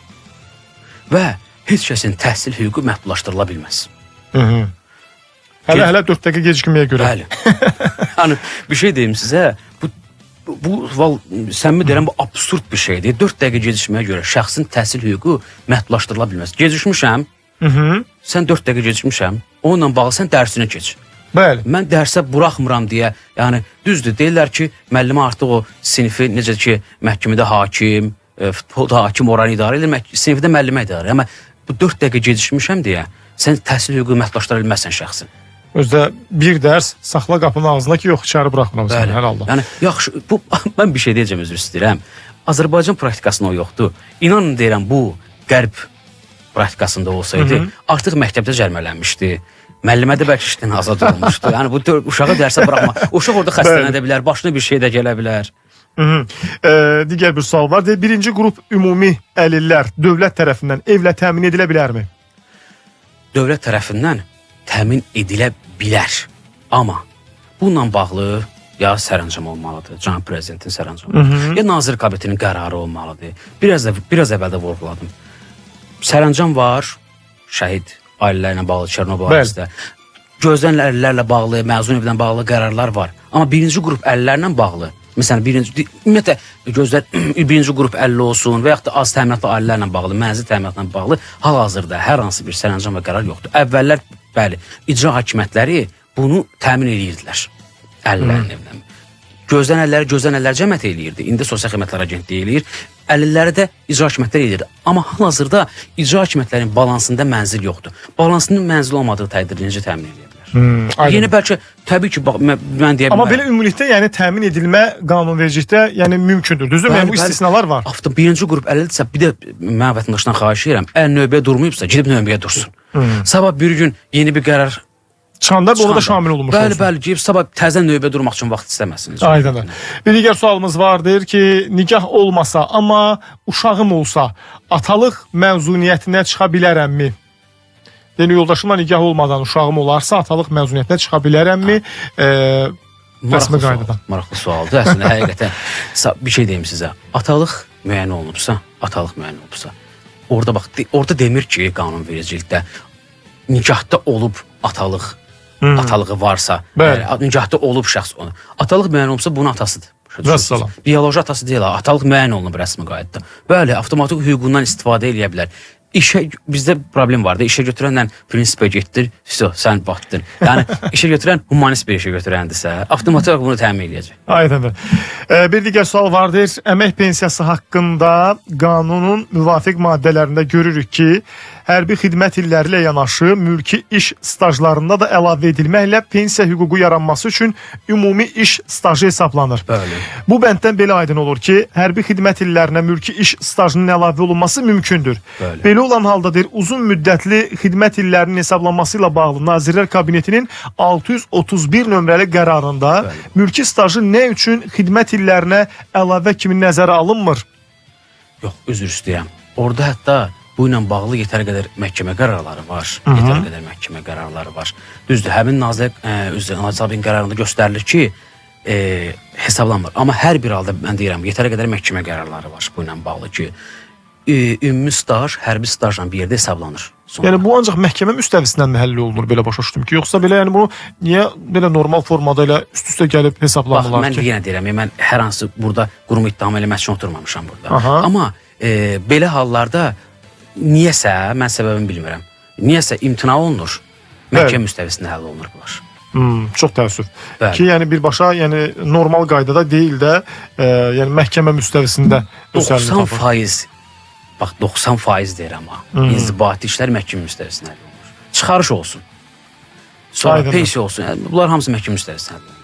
[SPEAKER 3] və heç kəsin təhsil hüququ məhdudlaşdırıla bilməz.
[SPEAKER 2] Hələ 4 dəqiqə gecikməyə görə.
[SPEAKER 3] Bəli. Yəni, bir şey deyim sizə, səmimi deyirəm, bu absurd bir şeydir. 4 dəqiqə gecikməyə görə şəxsin təhsil hüququ məhdudlaşdırıla bilməz. Gecikmişəm, sən 4 dəqiqə gecikmişəm, onunla bağlı sən dərsini keç.
[SPEAKER 2] Bəli.
[SPEAKER 3] Mən dərsə buraxmıram deyə, yəni düzdür, deyirlər ki, müəllimə artıq o sinifi, necə ki, məhkəmədə hakim, futbolda hakim oranı idarə edir, sinifdə müəllimə idarə. Amma bu 4 dəqiqə gecikmişəm deyə, sən təhsil hüququ məhdudlaşdıra bilməzsən şəxsin.
[SPEAKER 2] Özdə bir dərs saxla qapının ağzında ki, yox, içəri buraxmıram səni, hər halda.
[SPEAKER 3] Yəni, yaxşı, mən bir şey deyəcəm, üzr istəyirəm. Azərbaycan praktikasında o yoxdur. İnanın deyirəm, bu qərb praktikasında olsaydı, artıq məktəbdə cərmələnmişdi. Müəllimə də bəlkə işdən azad olmuşdu. Yəni, bu uşağı dərsə buraxma. Uşaq orada xəstələnə bilər, başına bir şey də gələ bilər.
[SPEAKER 2] Digər bir sual var. Birinci qrup ümumi əlillər dövlət tərəfindən evlə təmin edilə bilərmi?
[SPEAKER 3] Dövlət tərəfindən təmin edilə bilər. Amma bununla bağlı ya sərəncam olmalıdır, Cənab Prezidentin sərəncamı, ya Nazir Kabinetinin qərarı olmalıdır. Biraz əvvəldə vurguladım. Sərəncam var, şəhid ailələrlə bağlı, Çernobıl ailəsində. Gözlənilən əlillərlə bağlı, məzun evdən bağlı qərarlar var. Amma birinci qrup əlillərlə bağlı, məsələn, ümumiyyətlə, birinci qrup 50 olsun və yaxud da az təminatlı ailələrlə bağlı, mənzil təminatla bağlı hal-hazırda hər hansı bir sərəncam və qərar yoxdur. Əvvəllər, bəli, icra hakimiyyətləri bunu təmin edirdilər əlillərin evindən. Gözlən əllər cəmiyyət eləyirdi. İndi Sosial Xidmətlər Agentliyi eləyir. Əlilləri də icra hakimiyyətləri eləyirdi. Amma hal-hazırda icra hakimiyyətlərinin balansında mənzil yoxdur. Balansının mənzil olmadığı təqdirdə necə təmin edə bilər? Yeni bəlkə, təbii ki, mən deyə bilmərəm.
[SPEAKER 2] Amma belə ümumilikdə, yəni təmin edilmə qanunvericilikdə yəni mümkündür, düzdür? Yəni bu istisnalar var.
[SPEAKER 3] Birinci qrup əlildirsə, bir də mən vətəndaşdan xahiş edirəm, əgər növbəyə durmayıbsa, gedib növbəyə dursun. Sabah bir gün yeni bir qərar
[SPEAKER 2] çıxanda ona da şamil olunmuş olsun.
[SPEAKER 3] Bəli, gedib sabah təzə növbəyə durmaq üçün vaxt istəməzsiniz.
[SPEAKER 2] Aydındır. Bir digər sualımız var, deyir ki, nikah olmasa, amma uşağım olsa, atalıq məzuniyyətinə çıxa bilərəmmi? Yəni, yoldaşımla nikah olmadan uşağım olarsa, atalıq məzuniyyətinə çıxa bilərəmmi? Rəsmi qaydadan.
[SPEAKER 3] Maraqlı sualdır. Əslində, həqiqətən bir şey deyim sizə. Atalıq müəyyən olunubsa, orada demir ki, qanunvericilikdə nikahda olub atalığı varsa,
[SPEAKER 2] Bəli.
[SPEAKER 3] nikahda olub şəxs onu. Atalıq müəyyən olubsa bunun atasıdır.
[SPEAKER 2] Vəssalam.
[SPEAKER 3] Bioloji atası deyil, atalıq müəyyən olunub rəsmi qaydada. Bəli, avtomatik hüququndan istifadə edə bilər. İşə bizdə problem vardı. İşə götürənlə prinsipə getdir, sən batdın. Yəni işə götürən humanist bir işə götürəndirsə, avtomatik olaraq bunu təmin edəcək.
[SPEAKER 2] Aydındır. Bir digər sual vardır. Əmək pensiyası haqqında qanunun müvafiq maddələrində görürük ki, hərbi xidmət illəri ilə yanaşı mülki iş stajlarında da əlavə edilməklə pensiya hüququ yaranması üçün ümumi iş stajı hesablanır.
[SPEAKER 3] Bəli.
[SPEAKER 2] Bu bənddən belə aydın olur ki, hərbi xidmət illərinə mülki iş stajının əlavə olunması mümkündür.
[SPEAKER 3] Bəli.
[SPEAKER 2] Belə olan halda uzun müddətli xidmət illərinin hesablanması ilə bağlı Nazirlər Kabinetinin 631 nömrəli qərarında
[SPEAKER 3] Bəli.
[SPEAKER 2] mülki stajı nə üçün xidmət illərinə əlavə kimi nəzərə alınmır?
[SPEAKER 3] Yox, üzr istəyirəm. Orada hətta bu ilə bağlı yetər qədər məhkəmə qərarları var. Yetər qədər məhkəmə qərarları var. Düzdür, həmin Nazir Nazirliyin qərarında göstərilir ki, hesablanmır. Amma hər bir halda mən deyirəm, yetər qədər məhkəmə qərarları var bu ilə bağlı ki, ümumi staj, hərbi stajla bir yerdə hesablanır. Sonra.
[SPEAKER 2] Yəni bu ancaq məhkəmə müstəvisindən həlli olunur, belə başa düşdüm ki, yoxsa belə yəni bunu niyə belə normal formada ilə üst-üstə gəlib hesablanırlar
[SPEAKER 3] Bax, mən yenə deyirəm, mən hər hansı burada qurum ittiham eləmək üçün oturmamışam burada.
[SPEAKER 2] Aha.
[SPEAKER 3] Amma belə hallarda niyəsə, mən səbəbini bilmirəm. Niyəsə imtina olunur, məhkəmə müstəvisində həll olunur bunlar.
[SPEAKER 2] Çox təəssüf.
[SPEAKER 3] Bəli.
[SPEAKER 2] Ki yəni birbaşa yəni normal qaydada deyil də, yəni məhkəmə müstəvisində
[SPEAKER 3] 90% bax 90% deyirəm ha. İnzibati işlər məhkəmə müstəvisində həll olunur. Çıxarış olsun. Sonra
[SPEAKER 2] Aydındır.
[SPEAKER 3] pensiya olsun. Yəni, bunlar hamısı məhkəmə müstəvisində həll olunur.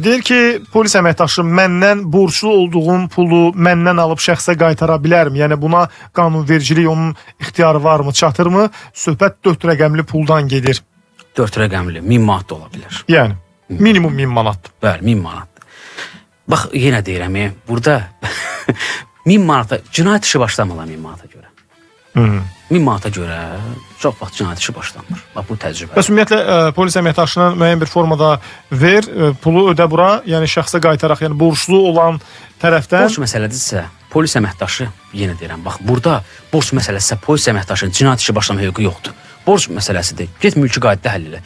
[SPEAKER 2] Deyir ki, polis əməkdaşı məndən borclu olduğum pulu məndən alıb şəxsə qaytara bilərmi? Yəni buna qanunvericilik onun ixtiyarı varmı, çatırmı? Söhbət 4 rəqəmli puldan gedir.
[SPEAKER 3] 4 rəqəmli 1000 manat da ola bilər.
[SPEAKER 2] Yəni minimum 1000 manat.
[SPEAKER 3] Bəli, 1000 manat. Bax, yenə deyirəm, burada 1000 manata cinayət işi başlamırlar 1000 manata görə. 1000 manata görə çox vaxt cinayət işi başlanmır. Bax, bu təcrübə.
[SPEAKER 2] Bəs ümumiyyətlə polis əməkdaşına müəyyən bir formada ver, pulu ödə bura, yəni şəxsə qaytaraq, yəni borclu olan tərəfdən.
[SPEAKER 3] Borc məsələdirsə, polis əməkdaşı, yenə deyirəm, bax, burada borc məsələdirsə, polis əməkdaşının cinayət işi başlama hüququ yoxdur. Borc məsələsidir. Get mülki qaydada həll elə.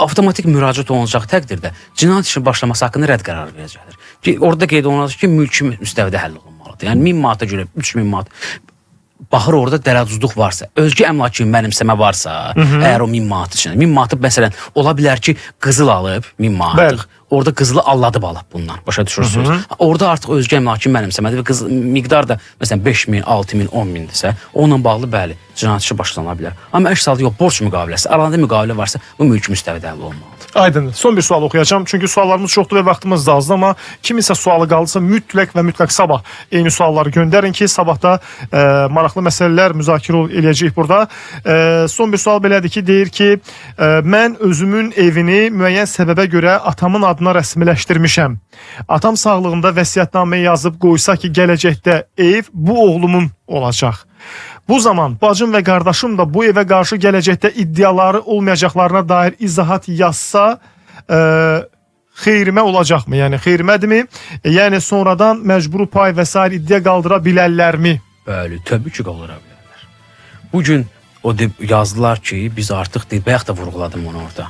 [SPEAKER 3] Avtomatik müraciət olunacaq təqdirdə cinayət işinin başlaması haqqında rədd qərarı verəcəkdir. Ki, orada qeyd olunacaq ki, mülki müstəvidə həll olunmalıdır. Yəni 1000 manata görə 3000 manat baxır orada dərəcuzluq varsa, özgə əmlak kimi mənimsəmə varsa, əgər o 1000 manat üçün, 1000 manatı məsələn ola bilər ki, qızıl alıb 1000 manatlıq. Orada qızılı alladıb alıb bundan. Başa düşürsünüz? Orada artıq özgə əmlak kimi mənimsəmədir və qızıl miqdar da məsələn 5000, 6000, 10000-dirsə, onunla bağlı bəli, cinayət işi başlana bilər. Amma əks halda yox, borc müqaviləsi, aralarında müqavilə varsa, bu mülki müstəvidə həll olmalıdır.
[SPEAKER 2] Aydın. Son bir sual oxuyacağam. Çünki suallarımız çoxdur və vaxtımız da azdır, amma kiminsə sualı qalırsa mütləq və mütləq sabah eyni sualları göndərin ki, sabahda maraqlı məsələlər müzakirə eləyəcəyik burada. Son bir sual belədir ki, deyir ki, mən özümün evini müəyyən səbəbə görə atamın adına rəsmiləşdirmişəm. Atam sağlığında vəsiyyətnamə yazıb qoysa ki, gələcəkdə ev bu oğlumun olacaq. Bu zaman bacım və qardaşım da bu evə qarşı gələcəkdə iddiaları olmayacaqlarına dair izahat yazsa xeyrimə olacaqmı? Yəni xeyrimədirmi? Yəni sonradan məcburi pay və s. iddia qaldıra bilərlərmi?
[SPEAKER 3] Bəli, təbii ki, qaldıra bilərlər. Bugün o yazdılar ki, biz artıq bayaq da vurğuladım onu orada.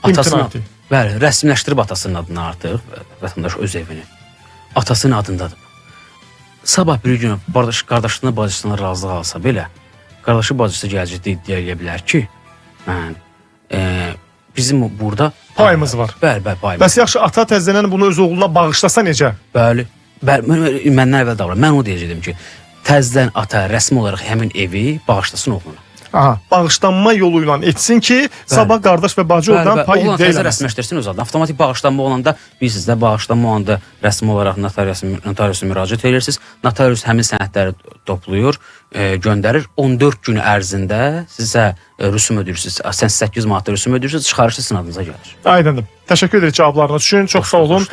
[SPEAKER 3] Atasına, bəli, rəsmiləşdirib atasının adını artıq, vətəndaş öz evini. Atasının adındadır. Sabah bir gün qardaşına, bacısına razılıq alsa belə, qardaşı bacısı gələcəkdə iddia edə bilər ki, mən bizim burada
[SPEAKER 2] payımız var.
[SPEAKER 3] Bəli, payımız.
[SPEAKER 2] Bəs yaxşı, ata təzələn bunu öz oğluna bağışlasa necə?
[SPEAKER 3] Bəli, məndən əvvəl davran. Mən o deyəcəkdim ki, təzələn ata rəsmi olaraq həmin evi bağışlasın oğluna.
[SPEAKER 2] Aha, bağışlanma yolu ilə etsin ki, sabah qardaş və bacı oradan pay iddia eləməsin.
[SPEAKER 3] Rəsmiləşdirsin öz adına. Avtomatik bağışlanma olanda, bilirsiniz də, bağışlanma olanda rəsmi olaraq notariusa müraciət edirsiniz. Notarius həmin sənədləri toplayır, göndərir. 14 gün ərzində sizə rüsum ödəyirsiniz. 8 manat rüsum ödəyirsiniz, çıxarışı sizin adınıza gəlir.
[SPEAKER 2] Aydındır. Təşəkkür edirik cavablarınız üçün. Çox sağ olun.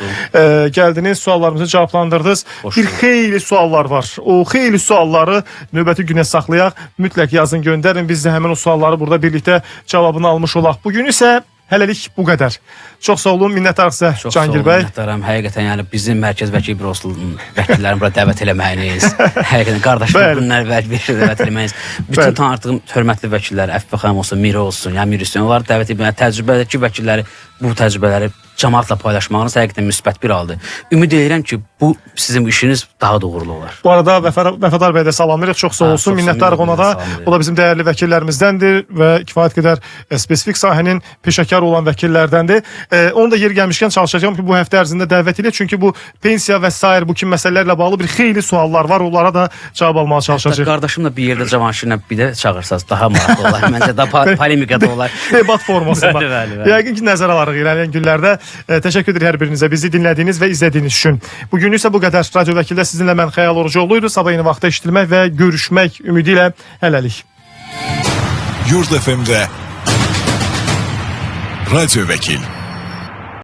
[SPEAKER 2] Gəldiniz, suallarımızı cavablandırdınız. Bir xeyli suallar var. O xeyli sualları növbəti günə saxlayaq. Mütləq yazın, göndərin. Biz də həmin o sualları burada birlikdə cavabını almış olaq. Bugün isə hələlik bu qədər. Çox sağ olun, minnətdarıq sizə
[SPEAKER 3] Çox
[SPEAKER 2] Cahangir bəy.
[SPEAKER 3] minnətdaram. Həqiqətən yəni bizim Mərkəz Vəkil Bürosunun vəkillərini bura dəvət eləməyiniz, həqiqətən
[SPEAKER 2] Bəli.
[SPEAKER 3] qardaşlar bunlar dəvət eləməyiniz.
[SPEAKER 2] Bəli.
[SPEAKER 3] Bütün tanıdığım hörmətli vəkillər, Əfifə xanım olsun, Miri olsun, yəni Miri Hüseyn, onları dəvət etmək, təcrübədəki vəkilləri bu təcrübələri cəmaatla paylaşmağınız həqiqətən müsbət bir haldır. Ümid edirəm ki, bu sizin işiniz daha da uğurlu olar.
[SPEAKER 2] Bu arada Vəfadar bəy də salamlayırıq. Çox sağ
[SPEAKER 3] Hə,
[SPEAKER 2] olsun.
[SPEAKER 3] çox
[SPEAKER 2] Minnətdarıq ona da.
[SPEAKER 3] salamlayırıq.
[SPEAKER 2] O da bizim dəyərli vəkillərimizdəndir və kifayət qədər spesifik sahənin peşəkar olan vəkillərdəndir. Onu da yeri gəlmişkən çalışacağam ki, bu həftə ərzində dəvət edək. Çünki bu pensiya və sair bu kimi məsələlərlə bağlı bir xeyli suallar var. Onlara da cavab almağa çalışacağıq.
[SPEAKER 3] Qardaşımla bir yerdə Cavanşirlə bir də çağırsaz daha maraqlı olar. Məncə daha polemikada olar.
[SPEAKER 2] Debat formasında.
[SPEAKER 3] Bəli, bəli, bəli.
[SPEAKER 2] Yəqin ki, nəzərə alarıq irəliyən günlərdə. Təşəkkür edir hər birinizə bizi dinlədiyiniz və izlədiyiniz üçün. Bugün isə bu qədər. Radio Vəkildə sizinlə mən Xəyal Orucoğlu idi. Sabah yeni vaxtda eşitdirmək və görüşmək ümidi ilə hələlik.
[SPEAKER 1] Yurd FM'de Radyo Vekil.